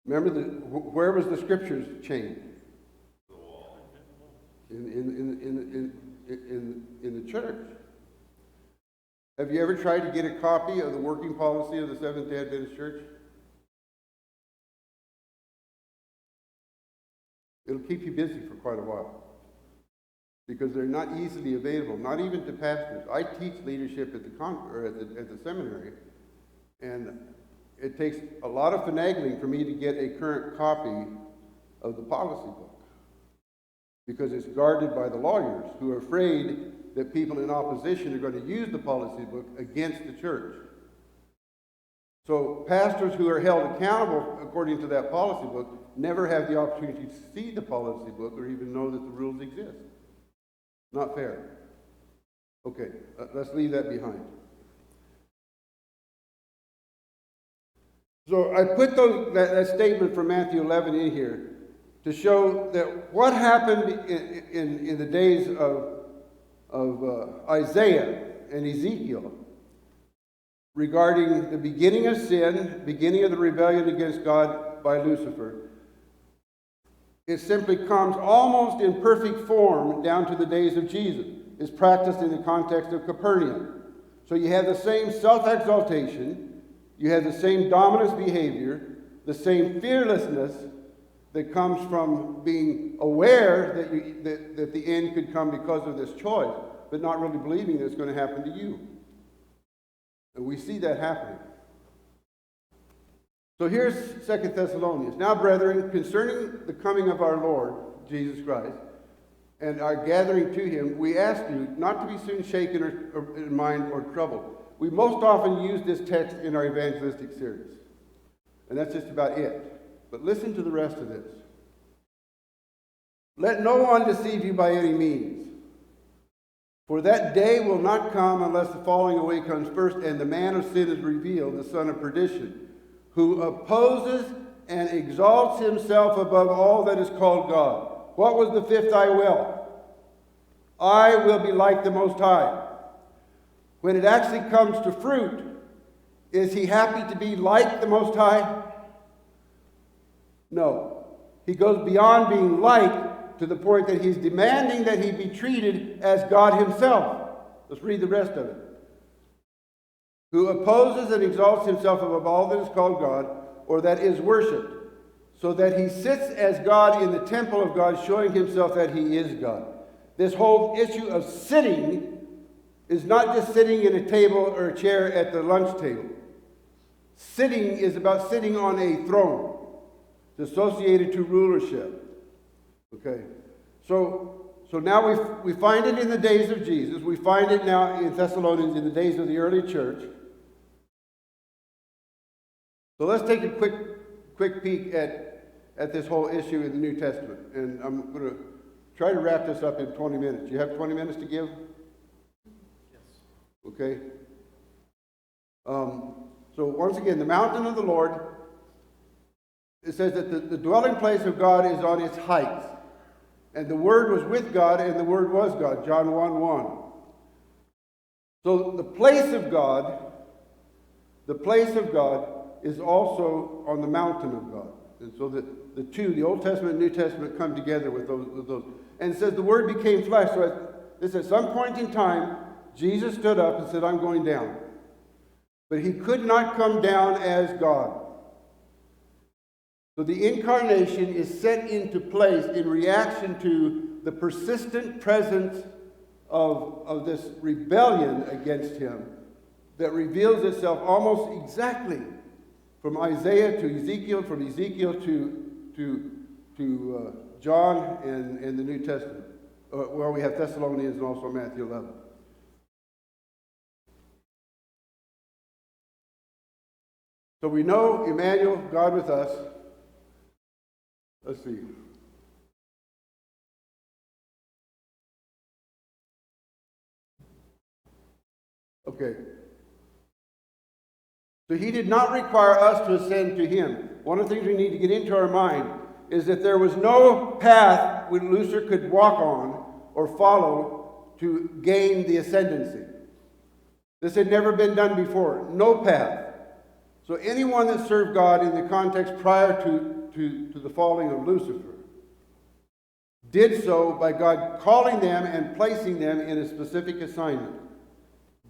remember, where was the scriptures changed? The wall. In the church. Have you ever tried to get a copy of the working policy of the Seventh-day Adventist Church? It'll keep you busy for quite a while, because they're not easily available, not even to pastors. I teach leadership at the seminary, and it takes a lot of finagling for me to get a current copy of the policy book, because it's guarded by the lawyers who are afraid that people in opposition are going to use the policy book against the church. So pastors who are held accountable according to that policy book never have the opportunity to see the policy book or even know that the rules exist. Not fair. Okay, let's leave that behind. So I put that statement from Matthew 11 in here to show that what happened in the days of Isaiah and Ezekiel regarding the beginning of sin, beginning of the rebellion against God by Lucifer, it simply comes almost in perfect form down to the days of Jesus. It's practiced in the context of Capernaum. So you have the same self-exaltation, you have the same dominant behavior, the same fearlessness that comes from being aware that the end could come because of this choice, but not really believing that it's going to happen to you. And we see that happening. So here's 2 Thessalonians. Now, brethren, concerning the coming of our Lord, Jesus Christ, and our gathering to him, we ask you not to be soon shaken or in mind or troubled. We most often use this text in our evangelistic series. And that's just about it. But listen to the rest of this. Let no one deceive you by any means. For that day will not come unless the falling away comes first, and the man of sin is revealed, the son of perdition, who opposes and exalts himself above all that is called God. What was the fifth I will? I will be like the Most High. When it actually comes to fruit, is he happy to be like the Most High? No. He goes beyond being like to the point that he's demanding that he be treated as God himself. Let's read the rest of it. Who opposes and exalts himself above all that is called God, or that is worshipped, so that he sits as God in the temple of God, showing himself that he is God. This whole issue of sitting is not just sitting in a table or a chair at the lunch table. Sitting is about sitting on a throne. It's associated to rulership. Okay, so now we find it in the days of Jesus. We find it now in Thessalonians in the days of the early church. So let's take a quick peek at this whole issue in the New Testament. And I'm going to try to wrap this up in 20 minutes. You have 20 minutes to give? Yes. Okay. So once again, the mountain of the Lord, it says that the dwelling place of God is on its heights. And the Word was with God, and the Word was God. John 1:1. So the place of God is also on the mountain of God. And so the two, the Old Testament and New Testament, come together with those. And it says the Word became flesh. So at some point in time, Jesus stood up and said, I'm going down. But he could not come down as God. So the incarnation is set into place in reaction to the persistent presence of this rebellion against him that reveals itself almost exactly from Isaiah to Ezekiel, from Ezekiel to John and the New Testament. Well, we have Thessalonians and also Matthew 11. So we know Emmanuel, God with us. Let's see. Okay. So he did not require us to ascend to him. One of the things we need to get into our mind is that there was no path Lucifer could walk on or follow to gain the ascendancy. This had never been done before. No path. So anyone that served God in the context prior to the falling of Lucifer did so by God calling them and placing them in a specific assignment,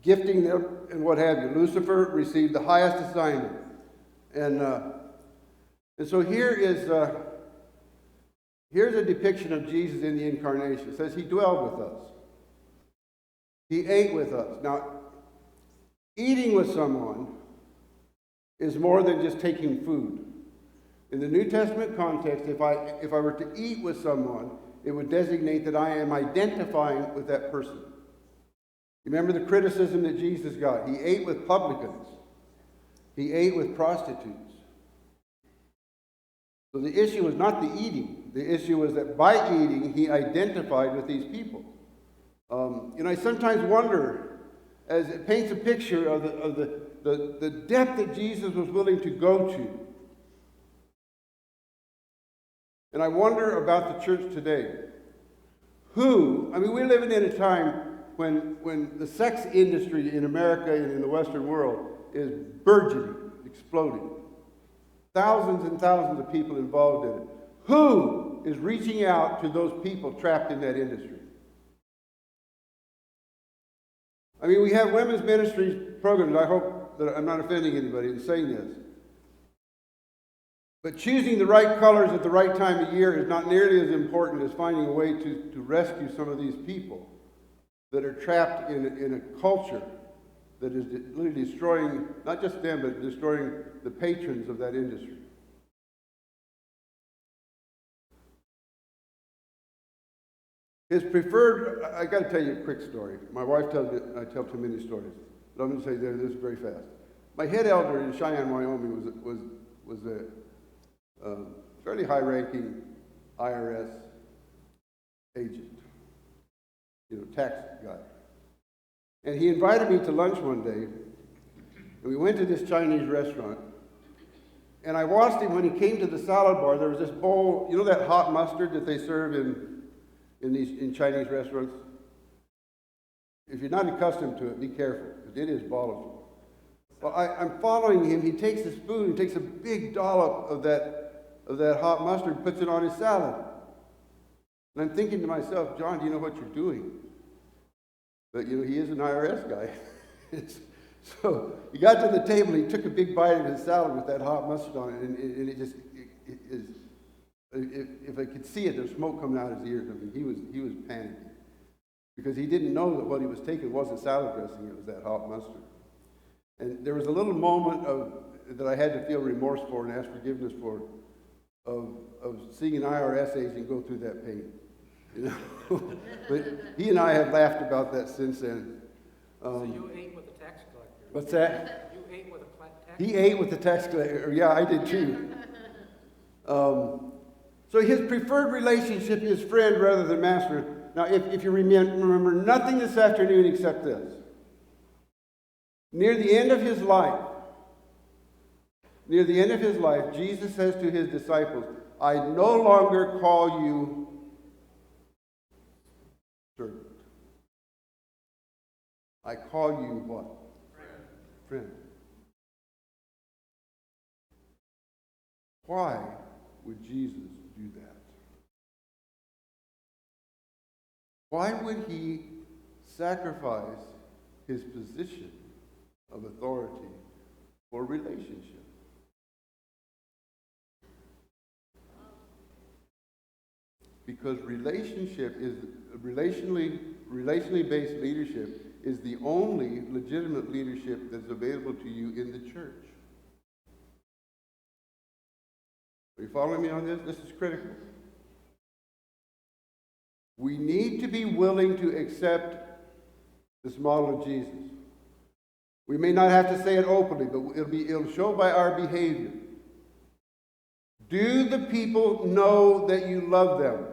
gifting them and what have you. Lucifer received the highest assignment. And so here's a depiction of Jesus in the incarnation. It says he dwelled with us. He ate with us. Now, eating with someone is more than just taking food. In the New Testament context, if I were to eat with someone, it would designate that I am identifying with that person. Remember the criticism that Jesus got. He ate with publicans. He ate with prostitutes. So the issue was not the eating. The issue was that by eating, he identified with these people. I sometimes wonder, as it paints a picture of the depth that Jesus was willing to go to. And I wonder about the church today. We're living in a time when the sex industry in America and in the Western world is burgeoning, exploding. Thousands and thousands of people involved in it. Who is reaching out to those people trapped in that industry? We have women's ministry programs. I hope that I'm not offending anybody in saying this. But choosing the right colors at the right time of year is not nearly as important as finding a way to rescue some of these people that are trapped in a culture that is literally destroying, not just them, but destroying the patrons of that industry. His preferred, I got to tell you a quick story. My wife tells me, I tell too many stories, but I'm going to say this very fast. My head elder in Cheyenne, Wyoming was a fairly high-ranking IRS agent, tax guy. And he invited me to lunch one day, and we went to this Chinese restaurant. And I watched him when he came to the salad bar. There was this bowl, that hot mustard that they serve in Chinese restaurants? If you're not accustomed to it, be careful, because it is volatile. Well, I'm following him. He takes a spoon, he takes a big dollop of that hot mustard and puts it on his salad. And I'm thinking to myself, John, do you know what you're doing? But, he is an IRS guy. So he got to the table, he took a big bite of his salad with that hot mustard on it, and it just, if I could see it, there's smoke coming out of his ears. He was panicking. Because he didn't know that what he was taking wasn't salad dressing, it was that hot mustard. And there was a little moment that I had to feel remorse for and ask forgiveness for, of seeing an IRS agent go through that pain. But he and I have laughed about that since then. So you ate with the tax collector? What's that? You ate with a tax collector? He ate with the tax collector. Yeah, I did too. So his preferred relationship is friend rather than master. Now, if you remember nothing this afternoon except this. Near the end of his life, Jesus says to his disciples, I no longer call you servant. I call you what? Friend. Why would Jesus do that? Why would he sacrifice his position of authority for relationship? Because relationally based leadership is the only legitimate leadership that's available to you in the church. Are you following me on this? This is critical. We need to be willing to accept this model of Jesus. We may not have to say it openly, but it'll show by our behavior. Do the people know that you love them?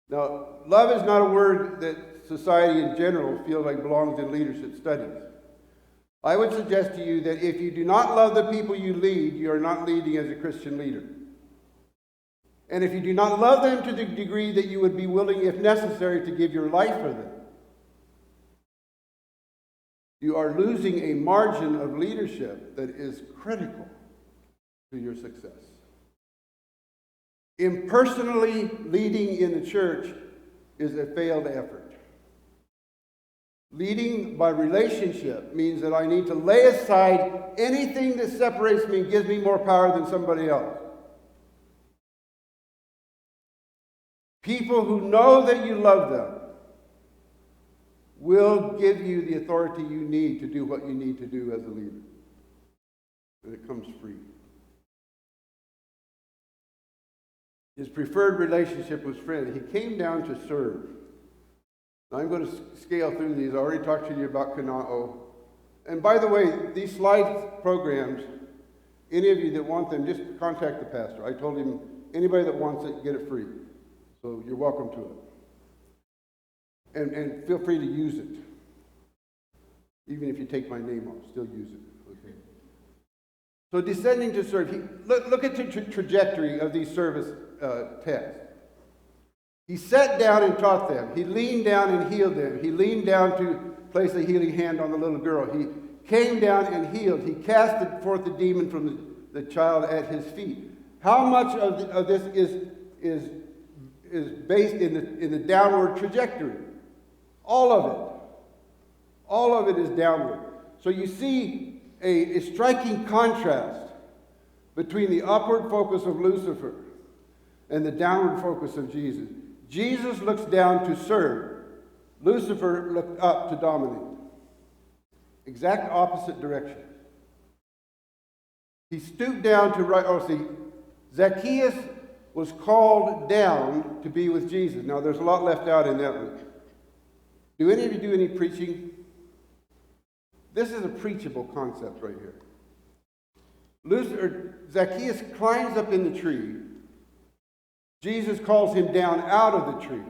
Now, love is not a word that society in general feels like belongs in leadership studies. I would suggest to you that if you do not love the people you lead, you are not leading as a Christian leader. And if you do not love them to the degree that you would be willing, if necessary, to give your life for them, you are losing a margin of leadership that is critical to your success. Impersonally leading in the church is a failed effort. Leading by relationship means that I need to lay aside anything that separates me and gives me more power than somebody else. People who know that you love them will give you the authority you need to do what you need to do as a leader. And it comes free. His preferred relationship was friend. He came down to serve. Now I'm going to scale through these. I already talked to you about Kana'o. And by the way, these slide programs, any of you that want them, just contact the pastor. I told him, anybody that wants it, get it free. So you're welcome to it. And feel free to use it. Even if you take my name off, still use it. Okay. So descending to serve. Look at the trajectory of these service texts. He sat down and taught them. He leaned down and healed them. He leaned down to place a healing hand on the little girl. He came down and healed. He casted forth the demon from the child at his feet. How much of this is based in the downward trajectory? All of it. All of it is downward. So you see a striking contrast between the upward focus of Lucifer and the downward focus of Jesus. Jesus looks down to serve. Lucifer looked up to dominate. Exact opposite direction. He stooped down to right. Oh, see, Zacchaeus was called down to be with Jesus. Now, there's a lot left out in that one. Do any of you do any preaching? This is a preachable concept right here. Zacchaeus climbs up in the tree. Jesus calls him down out of the tree.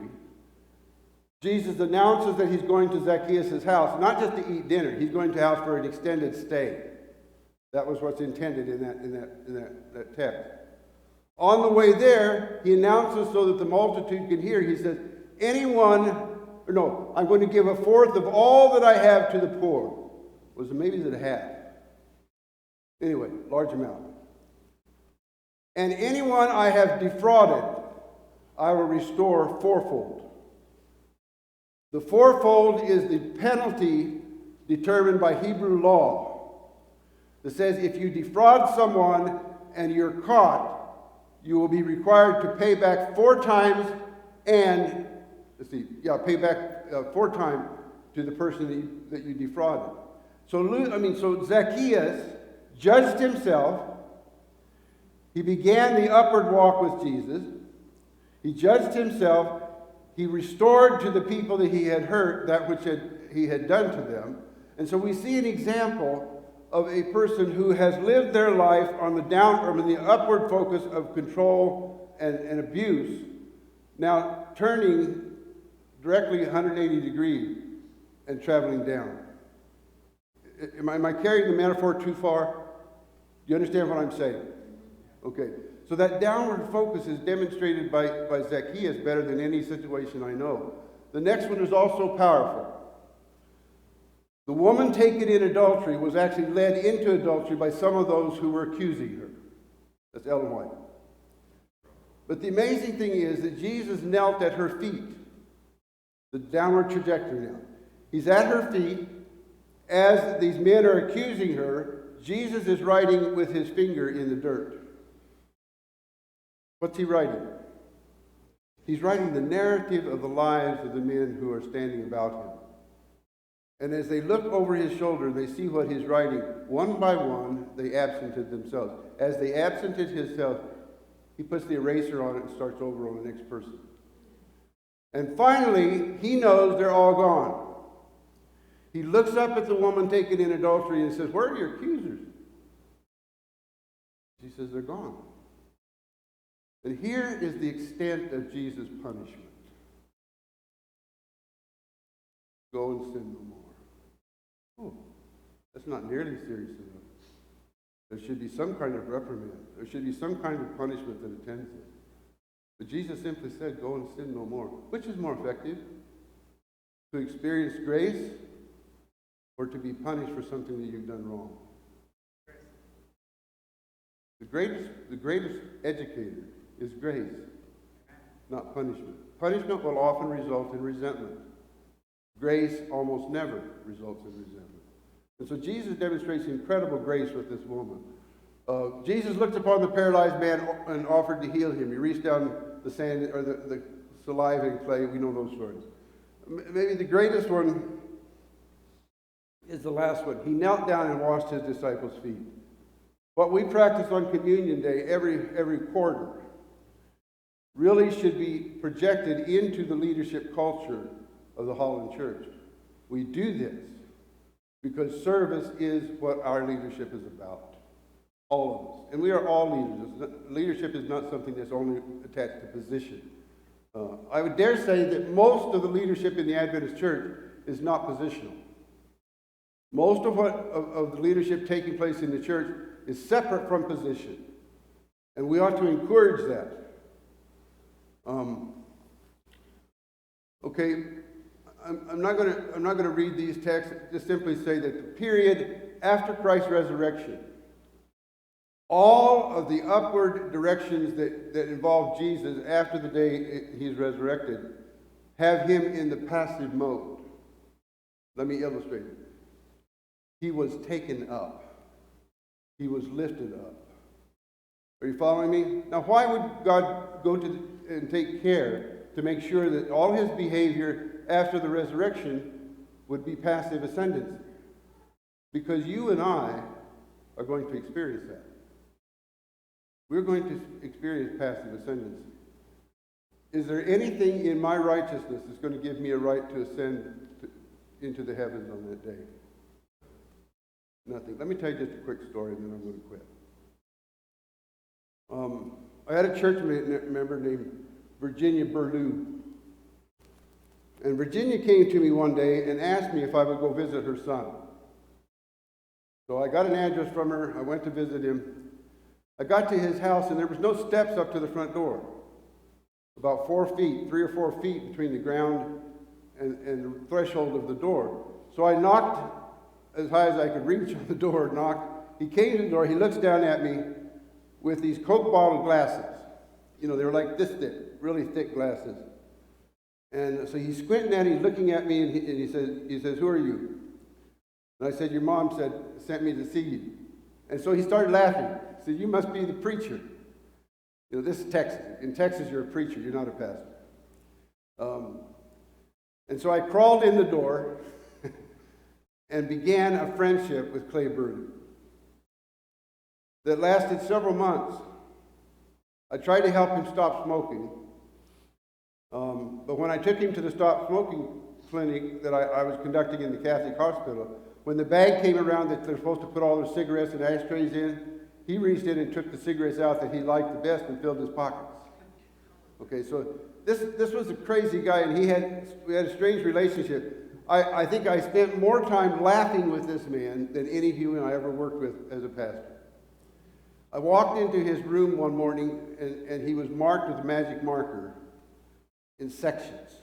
Jesus announces that he's going to Zacchaeus' house, not just to eat dinner. He's going to house for an extended stay. That was what's intended in that text. On the way there, he announces so that the multitude can hear. He says, I'm going to give a fourth of all that I have to the poor. Was it maybe a half? Anyway, large amount. And anyone I have defrauded, I will restore fourfold. The fourfold is the penalty determined by Hebrew law that says if you defraud someone and you're caught, you will be required to pay back 4 times and, pay back 4 times to the person that you defrauded. So Zacchaeus judged himself. He began the upward walk with Jesus. He judged himself. He restored to the people that he had hurt that which he had done to them. And so we see an example of a person who has lived their life on the upward focus of control and abuse, now turning directly 180 degrees and traveling down. Am I carrying the metaphor too far? Do you understand what I'm saying? Okay. So that downward focus is demonstrated by Zacchaeus better than any situation I know. The next one is also powerful. The woman taken in adultery was actually led into adultery by some of those who were accusing her. That's Ellen White. But the amazing thing is that Jesus knelt at her feet. The downward trajectory now. He's at her feet. As these men are accusing her, Jesus is writing with his finger in the dirt. What's he writing? He's writing the narrative of the lives of the men who are standing about him. And as they look over his shoulder, they see what he's writing. One by one, they absented themselves. As they absented himself, he puts the eraser on it and starts over on the next person. And finally, he knows they're all gone. He looks up at the woman taken in adultery and says, "Where are your accusers?" She says, "They're gone." And here is the extent of Jesus' punishment. Go and sin no more. Oh, that's not nearly serious enough. There should be some kind of reprimand. There should be some kind of punishment that attends it. But Jesus simply said, go and sin no more. Which is more effective? To experience grace or to be punished for something that you've done wrong? The greatest educator is grace, not punishment. Punishment will often result in resentment. Grace almost never results in resentment. And so Jesus demonstrates incredible grace with this woman. Jesus looked upon the paralyzed man and offered to heal him. He reached down the sand or the saliva and clay. We know those stories. Maybe the greatest one is the last one. He knelt down and washed his disciples' feet. What we practice on Communion Day every quarter really should be projected into the leadership culture of the Holland Church. We do this because service is what our leadership is about. All of us. And we are all leaders. Leadership is not something that's only attached to position. I would dare say that most of the leadership in the Adventist Church is not positional. Most of the leadership taking place in the church is separate from position. And we ought to encourage that. Okay, I'm not going to read these texts. Just simply say that the period after Christ's resurrection, all of the upward directions that involve Jesus after the day he's resurrected have him in the passive mode. Let me illustrate it. He was taken up. He was lifted up. Are you following me? Now, why would God go to and take care to make sure that all his behavior after the resurrection would be passive ascendancy? Because you and I are going to experience that. We're going to experience passive ascendancy. Is there anything in my righteousness that's going to give me a right to ascend into the heavens on that day? Nothing. Let me tell you just a quick story and then I'm going to quit. I had a church member named Virginia Burlew. And Virginia came to me one day and asked me if I would go visit her son. So I got an address from her. I went to visit him. I got to his house and there was no steps up to the front door. About 4 feet, 3 or 4 feet between the ground and the threshold of the door. So I knocked as high as I could reach on the door, knocked. He came to the door. He looks down at me with these Coke bottle glasses. You know, they were like this thick, really thick glasses. And so he's squinting at me, he's looking at me, and he says, "Who are you?" And I said, "Your mom sent me to see you." And so he started laughing. He said, "You must be the preacher." You know, this is Texas. In Texas, you're a preacher, you're not a pastor. And so I crawled in the door and began a friendship with Clay Burden that lasted several months. I tried to help him stop smoking, but when I took him to the stop smoking clinic that I was conducting in the Catholic hospital, when the bag came around that they're supposed to put all their cigarettes and ashtrays in, he reached in and took the cigarettes out that he liked the best and filled his pockets. Okay, so this was a crazy guy, and we had a strange relationship. I think I spent more time laughing with this man than any human I ever worked with as a pastor. I walked into his room one morning, and he was marked with a magic marker in sections.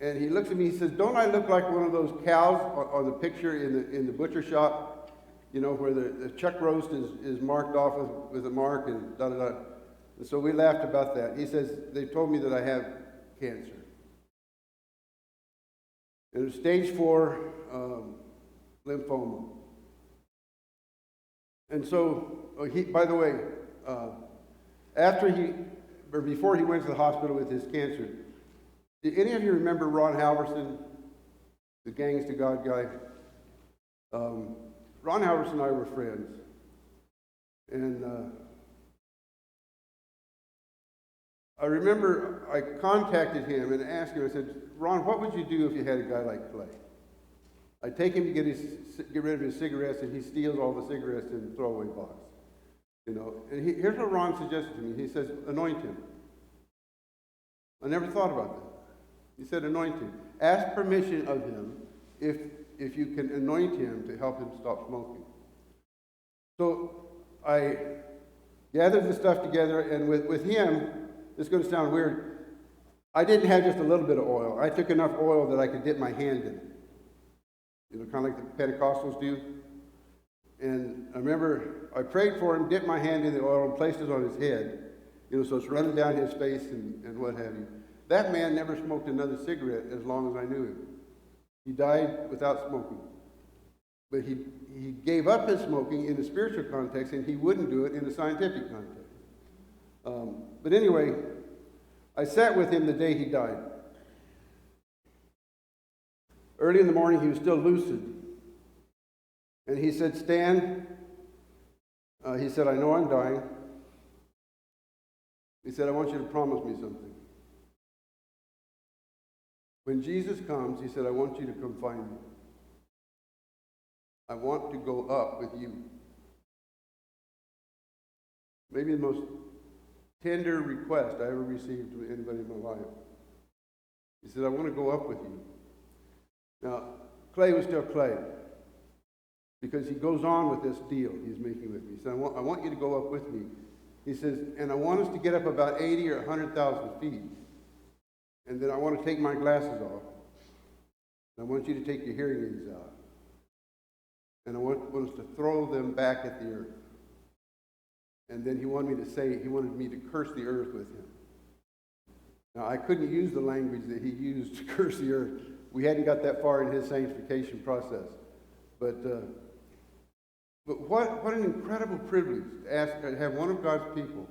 And he looks at me, he says, "Don't I look like one of those cows on the picture in the butcher shop? You know, where the chuck roast is marked off with a mark and da-da-da." And so we laughed about that. He says, "They told me that I have cancer. It was stage 4 lymphoma." And so, by the way, before he went to the hospital with his cancer, did any of you remember Ron Halverson, the Gangs to God guy? Ron Halverson and I were friends. And I remember I contacted him and asked him, I said, "Ron, what would you do if you had a guy like Clay? I'd take him to get rid of his cigarettes, and he steals all the cigarettes in the throwaway box." You know, and here's what Ron suggested to me. He says, "Anoint him." I never thought about that. He said, "Anoint him. Ask permission of him if you can anoint him to help him stop smoking." So I gathered the stuff together, and with him, this is going to sound weird. I didn't have just a little bit of oil. I took enough oil that I could dip my hand in it. You know, kind of like the Pentecostals do. And I remember I prayed for him, dipped my hand in the oil, and placed it on his head. You know, so it's running down his face and what have you. That man never smoked another cigarette as long as I knew him. He died without smoking. But he gave up his smoking in a spiritual context, and he wouldn't do it in a scientific context. But anyway, I sat with him the day he died. Early in the morning, he was still lucid. And he said, Stan, he said, I know I'm dying. He said, I want you to promise me something. When Jesus comes, he said, I want you to come find me. I want to go up with you. Maybe the most tender request I ever received from anybody in my life. He said, I want to go up with you. Now, Clay was still Clay, because he goes on with this deal he's making with me. He said, I want you to go up with me. He says, and I want us to get up about 80 or 100,000 feet. And then I want to take my glasses off. And I want you to take your hearing aids out. And I want us to throw them back at the earth. And then he wanted me to curse the earth with him. Now, I couldn't use the language that he used to curse the earth. We hadn't got that far in his sanctification process. But what an incredible privilege to have one of God's people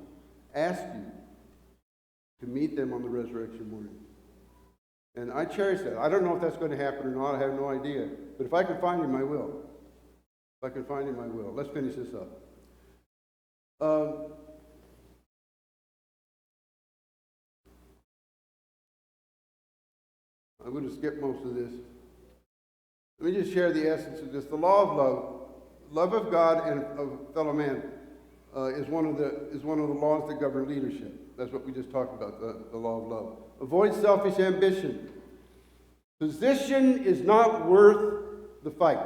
ask you to meet them on the resurrection morning. And I cherish that. I don't know if that's going to happen or not. I have no idea. But if I can find him, I will. If I can find him, I will. Let's finish this up. I'm going to skip most of this. Let me just share the essence of this. The law of love, love of God and of fellow man, is one of the laws that govern leadership. That's what we just talked about, the law of love. Avoid selfish ambition. Position is not worth the fight.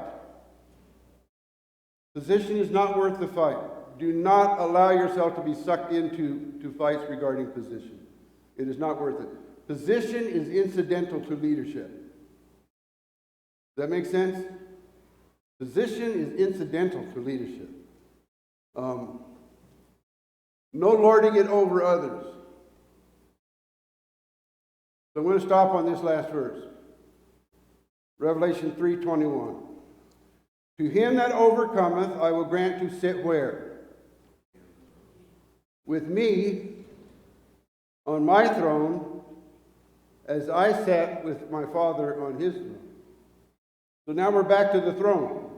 Position is not worth the fight. Do not allow yourself to be sucked into fights regarding position. It is not worth it. Position is incidental to leadership. Does that make sense? Position is incidental to leadership. No lording it over others. So I'm going to stop on this last verse. Revelation 3:21. To him that overcometh, I will grant to sit where? With me on my throne, as I sat with my Father on his throne. So now we're back to the throne.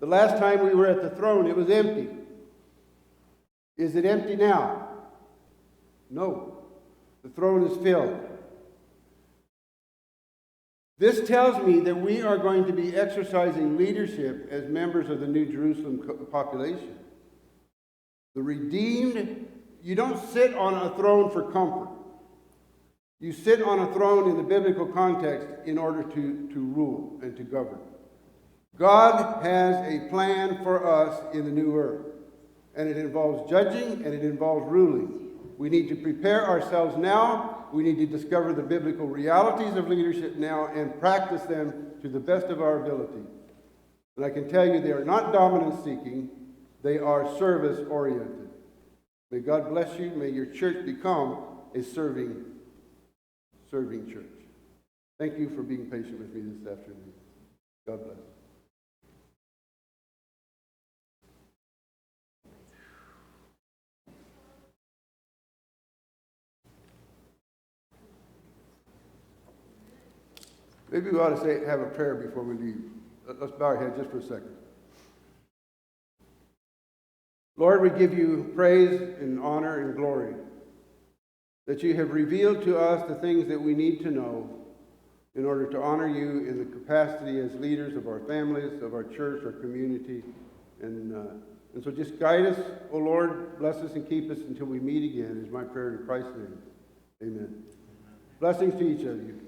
The last time we were at the throne, it was empty. Is it empty now? No. The throne is filled. This tells me that we are going to be exercising leadership as members of the New Jerusalem population. The redeemed, you don't sit on a throne for comfort. You sit on a throne in the biblical context in order to rule and to govern. God has a plan for us in the new earth. And it involves judging and it involves ruling. We need to prepare ourselves now. We need to discover the biblical realities of leadership now and practice them to the best of our ability. And I can tell you they are not dominance-seeking. They are service-oriented. May God bless you. May your church become a serving church. Thank you for being patient with me this afternoon. God bless. Maybe we ought to have a prayer before we leave. Let's bow our heads just for a second. Lord, we give you praise and honor and glory that you have revealed to us the things that we need to know in order to honor you in the capacity as leaders of our families, of our church, our community. And so just guide us, O Lord, bless us and keep us until we meet again, is my prayer in Christ's name. Amen. Blessings to each of you.